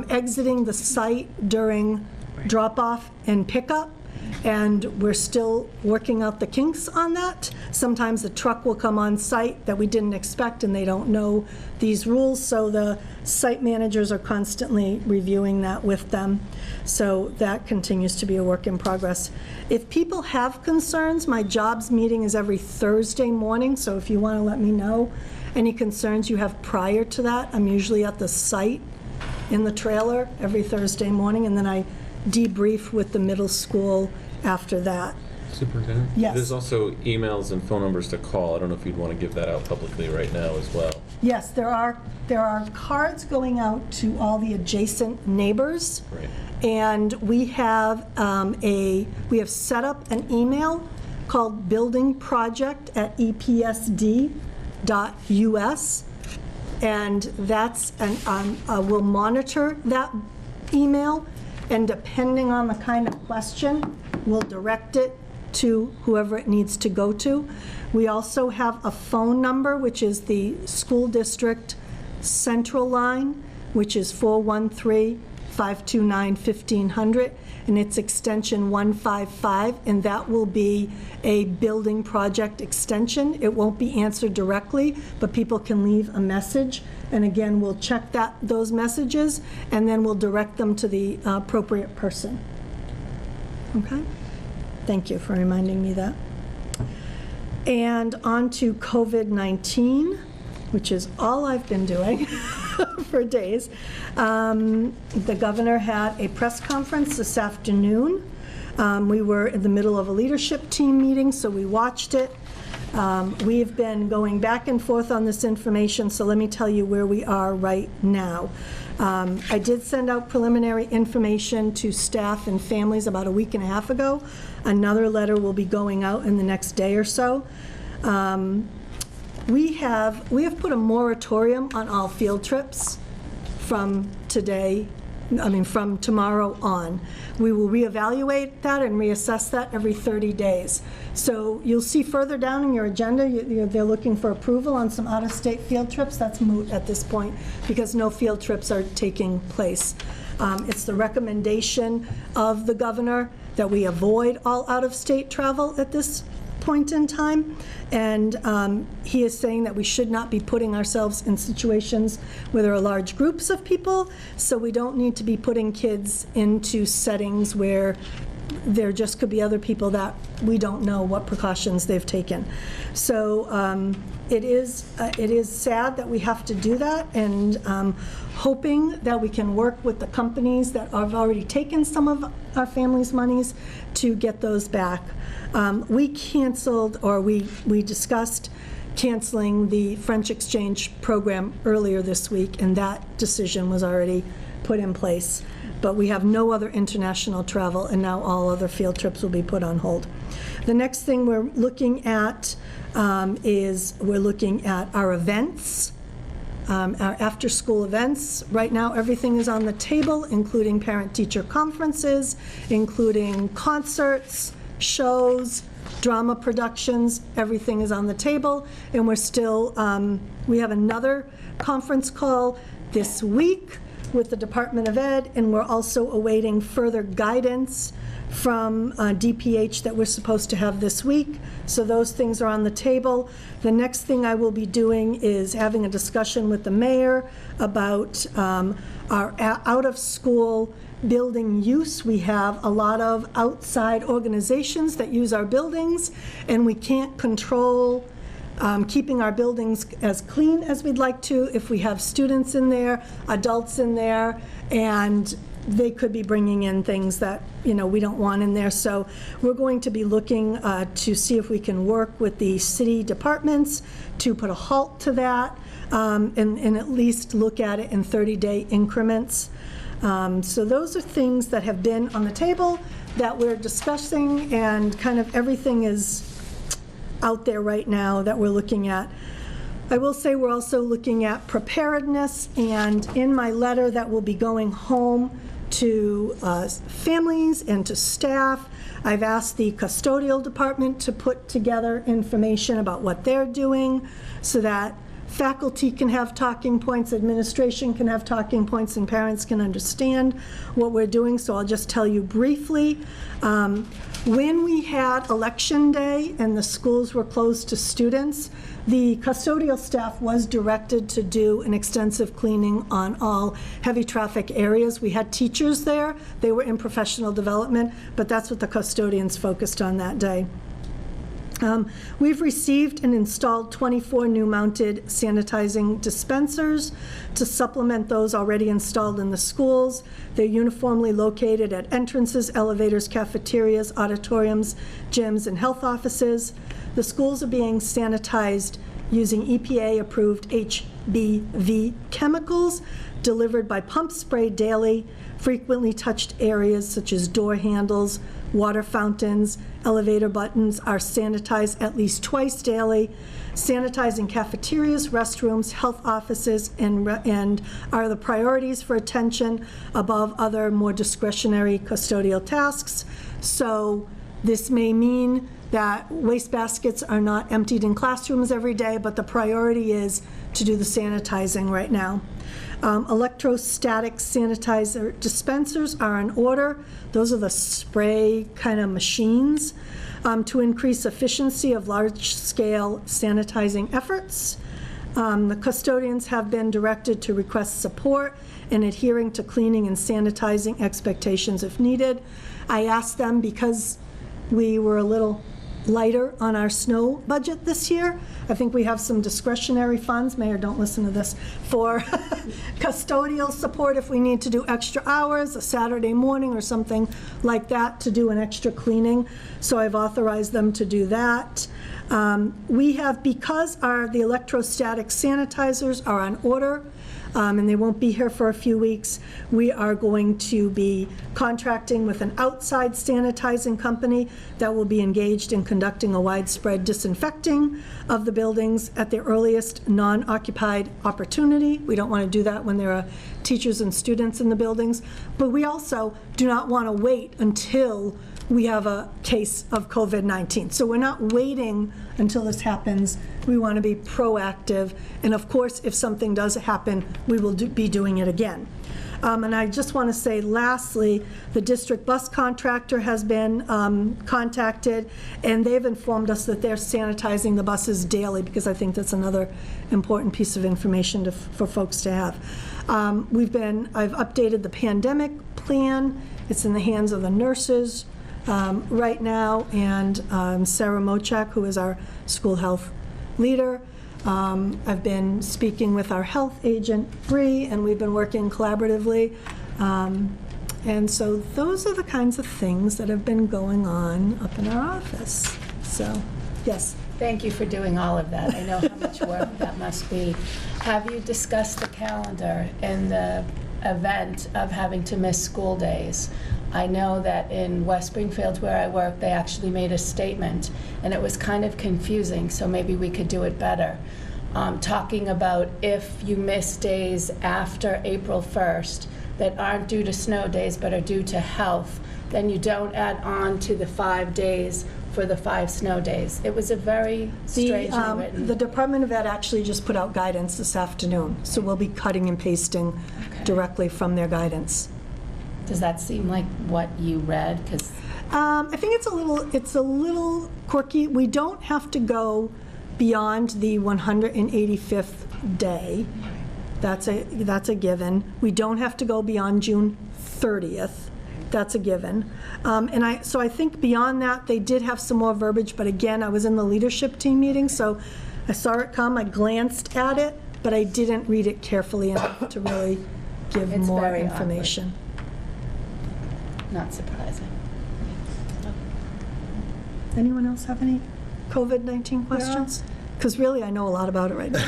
exiting the site during drop-off and pickup. And we're still working out the kinks on that. Sometimes the truck will come on site that we didn't expect and they don't know these rules, so the site managers are constantly reviewing that with them. So that continues to be a work in progress. If people have concerns, my jobs meeting is every Thursday morning, so if you want to let me know any concerns you have prior to that, I'm usually at the site in the trailer every Thursday morning, and then I debrief with the middle school after that. Superintendent? Yes. There's also emails and phone numbers to call. I don't know if you'd want to give that out publicly right now as well. Yes, there are cards going out to all the adjacent neighbors. Right. And we have set up an email called buildingproject@epsd.us, and that's we'll monitor that email, and depending on the kind of question, we'll direct it to whoever it needs to go to. We also have a phone number, which is the school district central line, which is 413-529-1500, and it's extension 155, and that will be a building project extension. It won't be answered directly, but people can leave a message, and again, we'll check those messages, and then we'll direct them to the appropriate person. Okay? Thank you for reminding me that. And on to COVID-19, which is all I've been doing for days. The governor had a press conference this afternoon. We were in the middle of a leadership team meeting, so we watched it. We've been going back and forth on this information, so let me tell you where we are right now. I did send out preliminary information to staff and families about a week and a half ago. Another letter will be going out in the next day or so. We have put a moratorium on all field trips from from tomorrow on. We will reevaluate that and reassess that every 30 days. So you'll see further down in your agenda, they're looking for approval on some out-of-state field trips. That's moot at this point because no field trips are taking place. It's the recommendation of the governor that we avoid all out-of-state travel at this point in time, and he is saying that we should not be putting ourselves in situations where there are large groups of people, so we don't need to be putting kids into settings where there just could be other people that we don't know what precautions they've taken. So it is sad that we have to do that, and hoping that we can work with the companies that have already taken some of our families' monies to get those back. We canceled, or we discussed canceling the French exchange program earlier this week, and that decision was already put in place. But we have no other international travel, and now all other field trips will be put on hold. The next thing we're looking at is our events, our after-school events. Right now, everything is on the table, including parent-teacher conferences, including concerts, shows, drama productions. Everything is on the table, and we're still, we have another conference call this week with the Department of Ed, and we're also awaiting further guidance from DPH that we're supposed to have this week. So those things are on the table. The next thing I will be doing is having a discussion with the mayor about our out-of-school building use. We have a lot of outside organizations that use our buildings, and we can't control keeping our buildings as clean as we'd like to if we have students in there, adults in there, and they could be bringing in things that we don't want in there. So we're going to be looking to see if we can work with the city departments to put a halt to that, and at least look at it in 30-day increments. So those are things that have been on the table that we're discussing, and kind of everything is out there right now that we're looking at. I will say we're also looking at preparedness, and in my letter that will be going home to families and to staff, I've asked the custodial department to put together information about what they're doing so that faculty can have talking points, administration can have talking points, and parents can understand what we're doing. So I'll just tell you briefly. When we had election day and the schools were closed to students, the custodial staff was directed to do an extensive cleaning on all heavy traffic areas. We had teachers there. They were in professional development, but that's what the custodians focused on that day. We've received and installed 24 new mounted sanitizing dispensers to supplement those already installed in the schools. They're uniformly located at entrances, elevators, cafeterias, auditoriums, gyms, and health offices. The schools are being sanitized using EPA-approved HBV chemicals delivered by pump spray daily. Frequently touched areas such as door handles, water fountains, elevator buttons are sanitized at least twice daily. Sanitizing cafeterias, restrooms, health offices, and are the priorities for attention above other more discretionary custodial tasks. So this may mean that waste baskets are not emptied in classrooms every day, but the priority is to do the sanitizing right now. Electrostatic sanitizer dispensers are in order. Those are the spray kind of machines to increase efficiency of large-scale sanitizing efforts. The custodians have been directed to request support in adhering to cleaning and sanitizing expectations if needed. I asked them because we were a little lighter on our snow budget this year. I think we have some discretionary funds, Mayor, don't listen to this, for custodial support if we need to do extra hours, a Saturday morning or something like that to do an extra cleaning. So I've authorized them to do that. We have, because the electrostatic sanitizers are on order, and they won't be here for a few weeks, we are going to be contracting with an outside sanitizing company that will be engaged in conducting a widespread disinfecting of the buildings at the earliest non-occupied opportunity. We don't want to do that when there are teachers and students in the buildings, but we also do not want to wait until we have a case of COVID-19. So we're not waiting until this happens. We want to be proactive. And of course, if something does happen, we will be doing it again. And I just want to say, lastly, the district bus contractor has been contacted, and they've informed us that they're sanitizing the buses daily, because I think that's another important piece of information for folks to have. I've updated the pandemic plan. It's in the hands of the nurses right now, and Sarah Mochak, who is our school health leader. I've been speaking with our health agent, Bree, and we've been working collaboratively. And so those are the kinds of things that have been going on up in our office. So, yes. Thank you for doing all of that. I know how much work that must be. Have you discussed the calendar in the event of having to miss school days? I know that in West Springfield, where I work, they actually made a statement, and it was kind of confusing, so maybe we could do it better. Talking about if you miss days after April 1st that aren't due to snow days but are due to health, then you don't add on to the 5 days for the 5 snow days. It was a very strangely written. The Department of Ed actually just put out guidance this afternoon, so we'll be cutting and pasting directly from their guidance. Does that seem like what you read? Because I think it's a little quirky. We don't have to go beyond the 185th day. That's a given. We don't have to go beyond June 30th. That's a given. So I think beyond that, they did have some more verbiage, but again, I was in the leadership team meeting, so I saw it come, I glanced at it, but I didn't read it carefully enough to really give more information. Not surprising. Anyone else have any COVID-19 questions? Because really, I know a lot about it right now.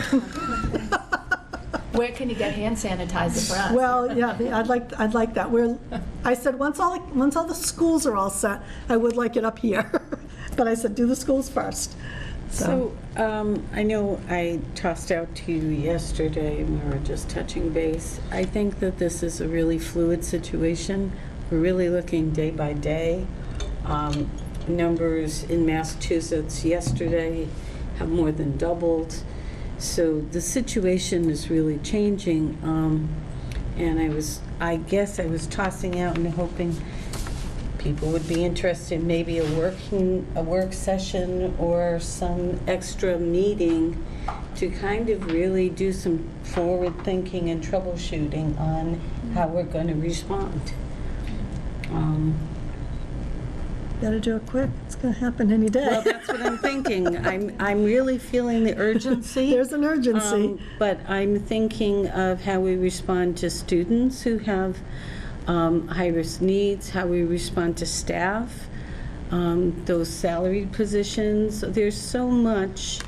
Where can you get hand sanitizer for us? Well, yeah, I'd like that. I said once all the schools are all set, I would like it up here. But I said do the schools first. So, I know I tossed out to you yesterday, and we were just touching base. I think that this is a really fluid situation. We're really looking day by day. Numbers in Massachusetts yesterday have more than doubled. So the situation is really changing. And I guess I was tossing out and hoping people would be interested in maybe a work session or some extra meeting to kind of really do some forward thinking and troubleshooting on how we're going to respond. Better do it quick. It's going to happen any day. Well, that's what I'm thinking. I'm really feeling the urgency. There's an urgency. But I'm thinking of how we respond to students who have high-risk needs, how we respond to staff, those salaried positions. There's so much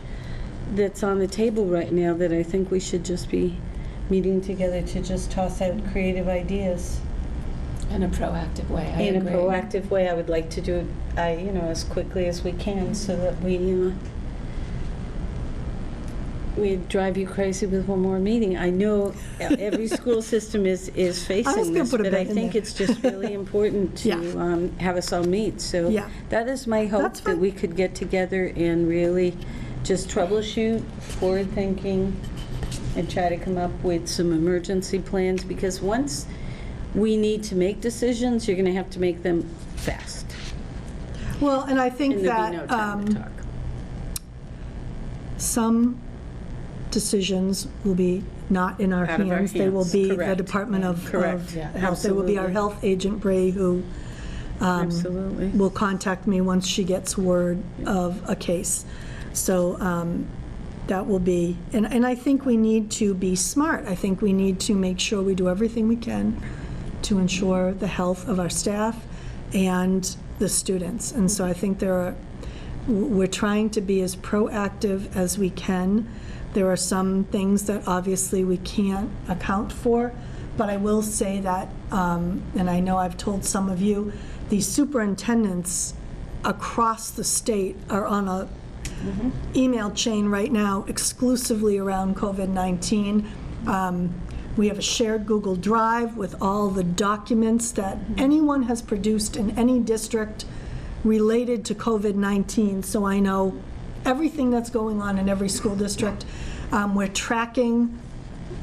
that's on the table right now that I think we should just be meeting together to just toss out creative ideas. In a proactive way, I In agree. a proactive way, I would like to do it, as quickly as we can, so that we drive you crazy with one more meeting. I know every school system is facing this, but I think it's just really important to have us all meet. So that is my hope, that we could get together and really just troubleshoot, forward thinking, and try to come up with some emergency plans, because once we need to make decisions, you're going to have to make them fast. Well, and I think And there'll be that no time to talk. some decisions will be not in our Out of our hands. They will hands. be Correct. the Department of Correct. Health. There will be our Absolutely. health agent, Bree, who Absolutely. will contact me once she gets word of a case. So that will be, and I think we need to be smart. I think we need to make sure we do everything we can to ensure the health of our staff and the students. And so I think we're trying to be as proactive as we can. There are some things that obviously we can't account for, but I will say that, and I know I've told some of you, the superintendents across the state are on a email chain right now exclusively around COVID-19. We have a shared Google Drive with all the documents that anyone has produced in any district related to COVID-19, so I know everything that's going on in every school district. We're tracking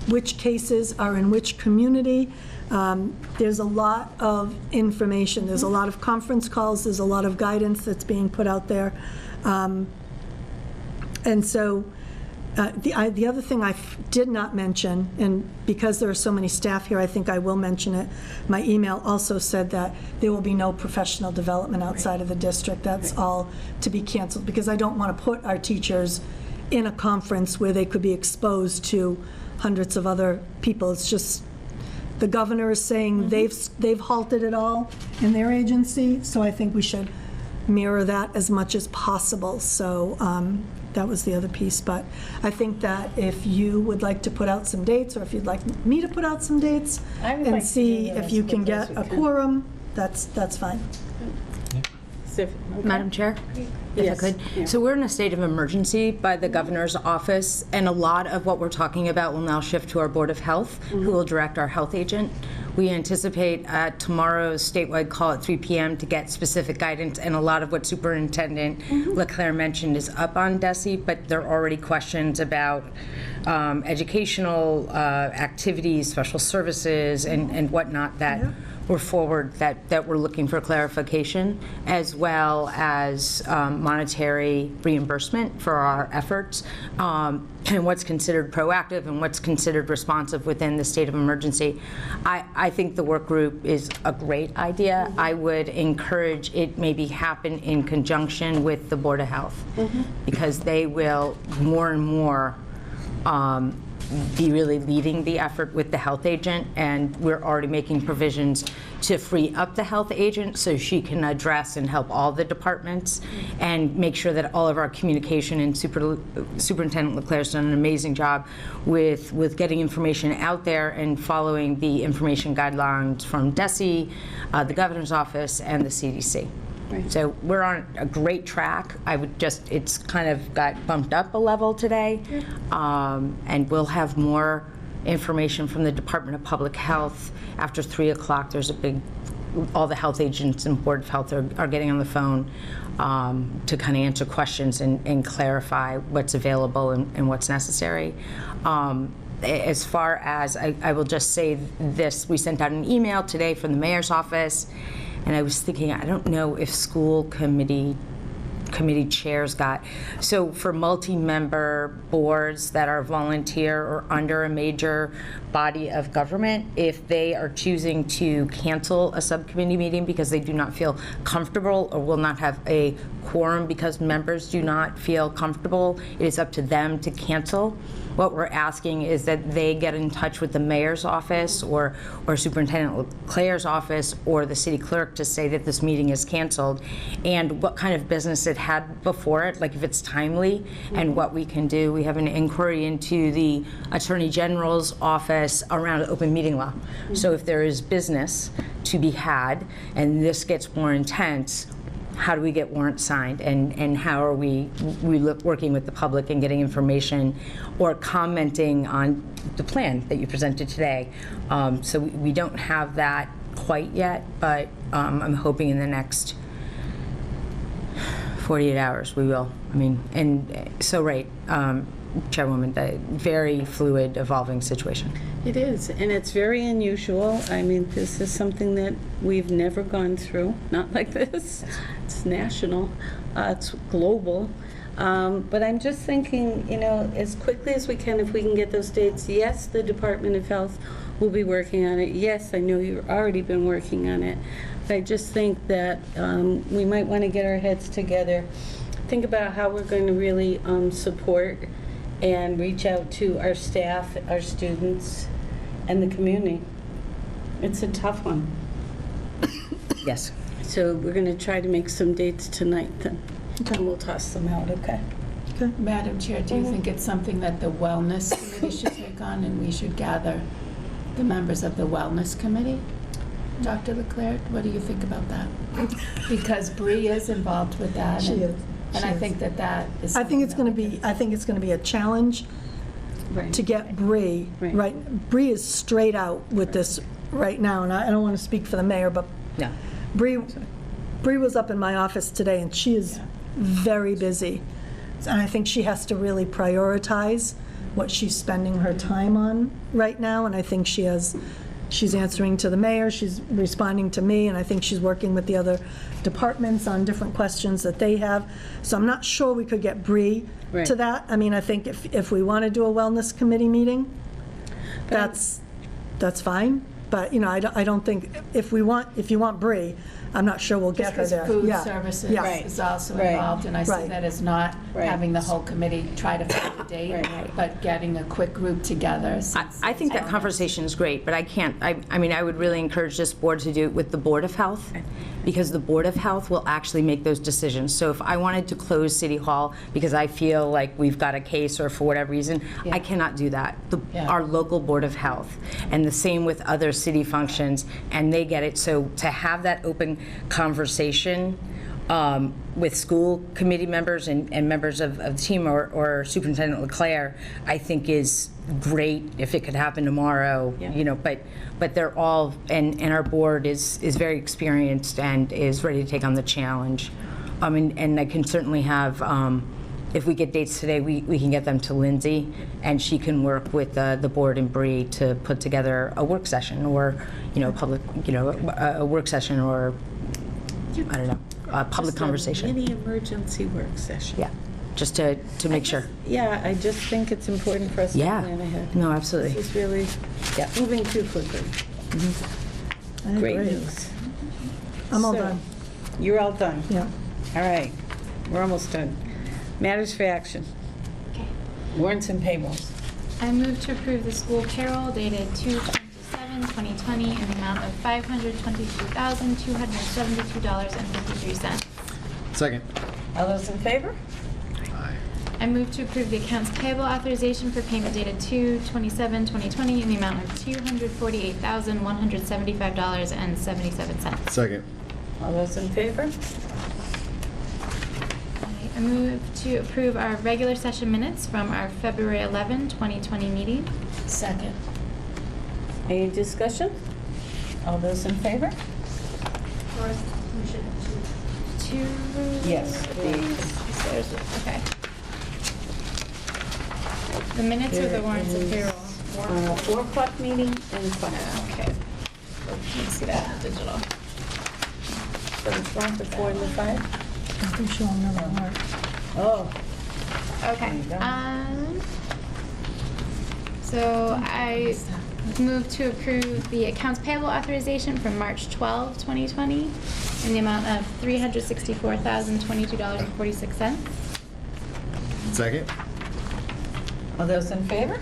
which cases are in which community. There's a lot of information. There's a lot of conference calls. There's a lot of guidance that's being put out there. And so the other thing I did not mention, and because there are so many staff here, I think I will mention it. My email also said that there will be no professional development outside of the district. That's all to be canceled, because I don't want to put our teachers in a conference where they could be exposed to hundreds of other people. It's just, the governor is saying they've halted it all in their agency, so I think we should mirror that as much as possible. So that was the other piece. But I think that if you would like to put out some dates, or if you'd like me to put out some dates and see if you can get a quorum, that's fine. Madam Chair, if Yes. I could. So we're in a state of emergency by the governor's office, and a lot of what we're talking about will now shift to our Board of Health, who will direct our health agent. We anticipate at tomorrow's statewide call at 3 p.m. to get specific guidance, and a lot of what Superintendent Leclerc mentioned is up on DESE, but there are already questions about educational activities, special services, and whatnot that were forward that we're looking for clarification, as well as monetary reimbursement for our efforts, and what's considered proactive and what's considered responsive within the state of emergency. I think the work group is a great idea. I would encourage it maybe happen in conjunction with the Board of Health, because they will more and more be really leading the effort with the health agent, and we're already making provisions to free up the health agent so she can address and help all the departments and make sure that all of our communication, and Superintendent Leclerc's done an amazing job with getting information out there and following the information guidelines from DESE, the governor's office, and the CDC. So we're on a great track. It's kind of got bumped up a level today. And we'll have more information from the Department of Public Health after 3 o'clock. There's all the health agents and Board of Health are getting on the phone to kind of answer questions and clarify what's available and what's necessary. As far as, I will just say this, we sent out an email today from the mayor's office, and I was thinking, I don't know if school committee chairs got, so for multi-member boards that are volunteer or under a major body of government, if they are choosing to cancel a subcommittee meeting because they do not feel comfortable or will not have a quorum because members do not feel comfortable, it is up to them to cancel. What we're asking is that they get in touch with the mayor's office or Superintendent Leclerc's office or the city clerk to say that this meeting is canceled and what kind of business it had before it, like if it's timely, and what we can do. We have an inquiry into the Attorney General's office around open meeting law. So if there is business to be had and this gets more intense, how do we get warrants signed, and how are we working with the public and getting information or commenting on the plan that you presented today? So we don't have that quite yet, but I'm hoping in the next 48 hours we will. I mean, and so right, Chairwoman, the very fluid, evolving situation. It is, and it's very unusual. I mean, this is something that we've never gone through, not like this. It's national, it's global. But I'm just thinking, as quickly as we can, if we can get those dates, yes, the Department of Health will be working on it. Yes, I know you've already been working on it. But I just think that we might want to get our heads together, think about how we're going to really support and reach out to our staff, our students, and the community. It's a tough one. Yes. So we're going to try to make some dates tonight then. Okay. And we'll toss them out, okay? Okay. Madam Chair, do you think it's something that the Wellness Committee should take on and we should gather the members of the Wellness Committee? Dr. Leclerc, what do you think about that? Because Bree is involved with that. She is. And I think that is. I think it's going to be a challenge to get Bree right. Bree is straight out with this right now, and I don't want to speak for the mayor, but no. Bree was up in my office today, and she is very busy, and I think she has to really prioritize what she's spending her time on right now, and I think she's answering to the mayor, she's responding to me, and I think she's working with the other departments on different questions that they have. So I'm not sure we could get Bree to that. I mean, I think if we want to do a wellness committee meeting, that's fine. But, I don't think, if you want Bree, I'm not sure we'll get her there. Food services is also involved, and I see that as not having the whole committee try to find a date, but getting a quick group together. I think that conversation is great, but I would really encourage this board to do it with the Board of Health, because the Board of Health will actually make those decisions. So if I wanted to close City Hall because I feel like we've got a case or for whatever reason, I cannot do that. Our local Board of Health, and the same with other city functions, and they get it. So to have that open conversation with school committee members and members of the team or Superintendent Leclerc, I think is great if it could happen tomorrow. But they're all, and our board is very experienced and is ready to take on the challenge. And I can certainly have, if we get dates today, we can get them to Lindsay, and she can work with the board and Bree to put together a work session or, a work session or, I don't know, a public conversation. A mini emergency work session. Yeah, just to make sure. I just think it's important for us to plan ahead. No, absolutely. This is really moving too quickly. Great news. I'm all done. You're all done? Yeah. All right, we're almost done. Matters for action. Okay. Warrants and payables. I move to approve the school payroll dated 2/27/2020 in the amount of $522,272.53. Second. All those in favor? I move to approve the accounts payable authorization for payment dated 2/27/2020 in the amount of $248,175.77. Second. All those in favor? I move to approve our regular session minutes from our February 11, 2020 meeting. Second. Any discussion? All those in favor? Two. Yes. Okay. The minutes or the warrants and payroll? 4 o'clock meeting and 5. Okay. Let's see that in digital. So the 4, the 4, and the 5? I think she'll remember more. Oh. Okay. So I move to approve the accounts payable authorization from March 12, 2020 in the amount of $364,022.46. Second? All those in favor?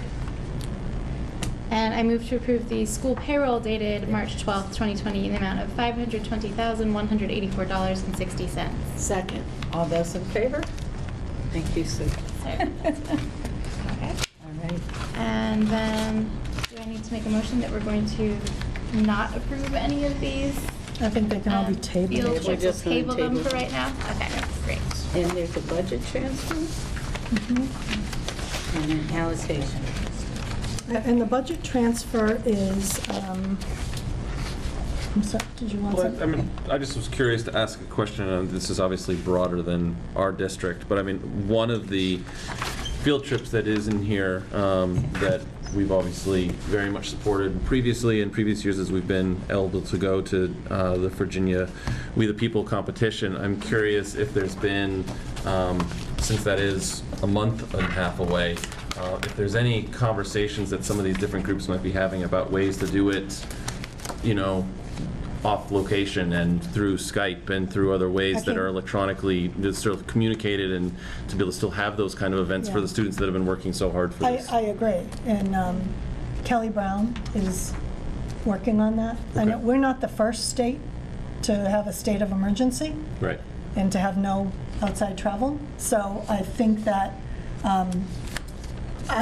And I move to approve the school payroll dated March 12, 2020 in the amount of $520,184.60. Second. All those in favor? Thank you, Sue. Okay. All right. And then, do I need to make a motion that we're going to not approve any of these? I think they can all be Field tabled. trips, we'll table them for right now? Okay, great. And there's a budget transfer? And an allocation. And the budget transfer is, I'm sorry, did you want Well, I something? mean, I just was curious to ask a question, and this is obviously broader than our district, but I mean, one of the field trips that is in here that we've obviously very much supported previously in previous years as we've been able to go to the Virginia We the People competition. I'm curious if there's been, since that is a month and a half away, if there's any conversations that some of these different groups might be having about ways to do it, you know, off location and through Skype and through other ways that are electronically sort of communicated, and to be able to still have those kind of events for the students that have been working so hard for this. I agree, and Kelly Brown is working on that. I know we're not the first state to have a state of emergency. Right. And to have no outside travel. So I think that, I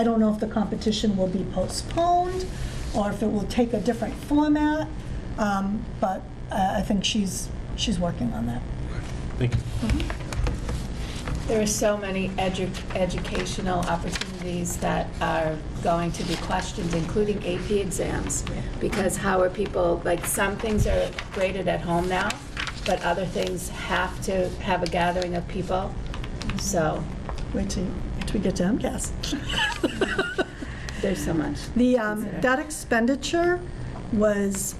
don't know if the competition will be postponed or if it will take a different format, but I think she's working on that. Thank you. There are so many educational opportunities that are going to be questioned, including AP exams, because how are people, like, some things are graded at home now, but other things have to have a gathering of people, so. Wait till we get to MCAS. There's so much. That expenditure was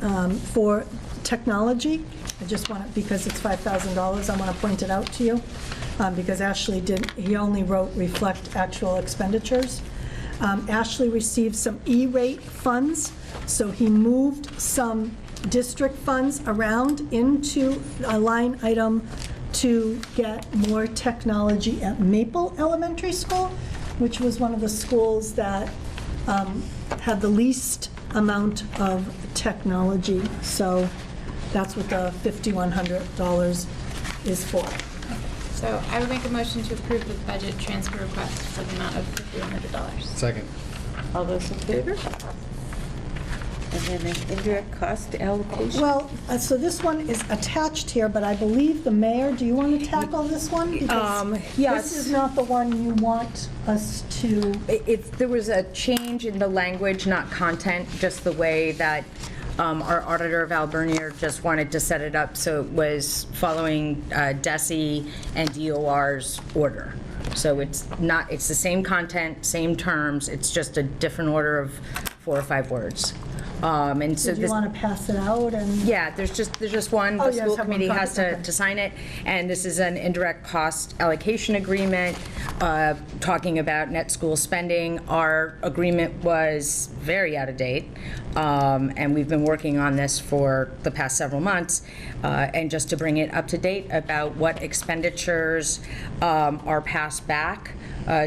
for technology. I just want to, because it's $5,000, I want to point it out to you, because Ashley he only wrote reflect actual expenditures. Ashley received some E-rate funds, so he moved some district funds around into a line item to get more technology at Maple Elementary School, which was one of the schools that had the least amount of technology. So that's what the $5,100 is for. So I would make a motion to approve the budget transfer request for the amount of $5,100. Second. All those in favor? And then an indirect cost allocation? Well, so this one is attached here, but I believe the mayor, do you want to tackle this one? Because yes. this is not the one you want us to... There was a change in the language, not content, just the way that our auditor, Val Bernier, just wanted to set it up so it was following DESE and DOR's order. So it's the same content, same terms, it's just a different order of 4 or 5 words. And so Did you want to pass it out? And yeah, there's just one. Oh, The yes, school have one committee copy, has okay. to sign it, and this is an indirect cost allocation agreement, talking about net school spending. Our agreement was very out of date, and we've been working on this for the past several months, and just to bring it up to date about what expenditures are passed back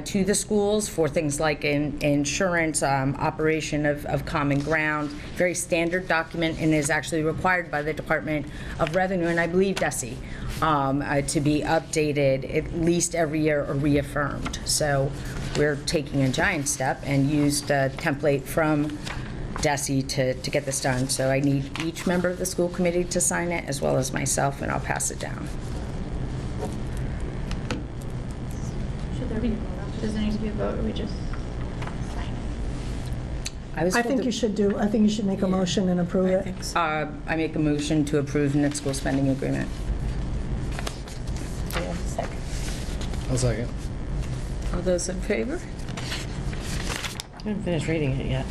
to the schools for things like insurance, operation of common ground, very standard document, and is actually required by the Department of Revenue, and I believe DESE, to be updated at least every year or reaffirmed. So we're taking a giant step and used a template from Desi to get this done. So I need each member of the school committee to sign it, as well as myself, and I'll pass it down. Does there need to be a vote, or we just sign it? I think you should make a motion and approve it. I make a motion to approve net school spending agreement. Do you have a second? I'll second. All those in favor? I haven't finished reading it yet.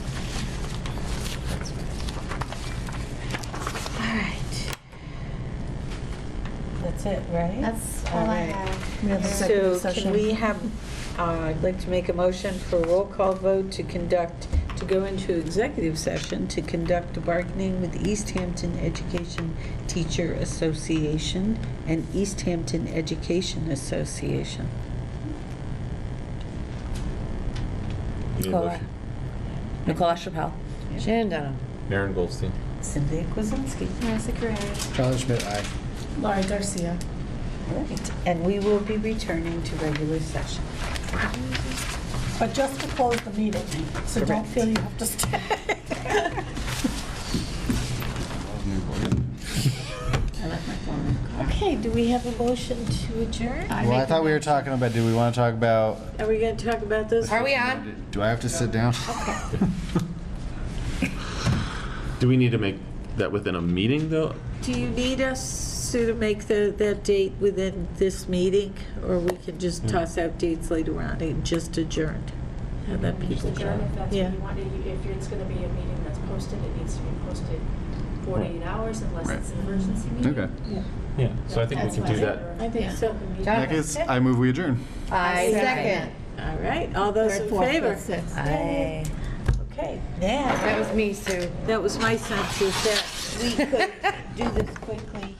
All right. That's it, right? That's all I have. We have executive So session. can we have, I'd like to make a motion for a roll call vote to go into executive session to conduct bargaining with the Easthampton Education Teacher Association and Easthampton Education Association. McCullough Chappelle. Shannon Dunham. Maren Goldstein. Cynthia Kwasinski. Marissa Carrera. Charlie Schmidt, aye. Laurie Garcia. All right, and we will be returning to regular session. But just to close the meeting, so don't feel you have to stay. I left my phone in the car. Okay, do we have a motion to adjourn? Well, I thought we were talking about, do we want to talk about, Are we going to talk about those? Are we on? do I have to sit down? Do we need to make that within a meeting, though? Do you need us to make that date within this meeting? Or we can just toss out dates later on and just adjourned? Have that people Adjourn if that's Yeah. what you want. If it's going to be a meeting that's posted, it needs to be posted 48 hours unless it's an emergency meeting. Okay. Yeah, so I think we can do that. I think so. In that case, I move we adjourn. I second. All right, all those in favor? Aye. Okay, now, That was me, Sue. that was my sense is that we could do this quickly.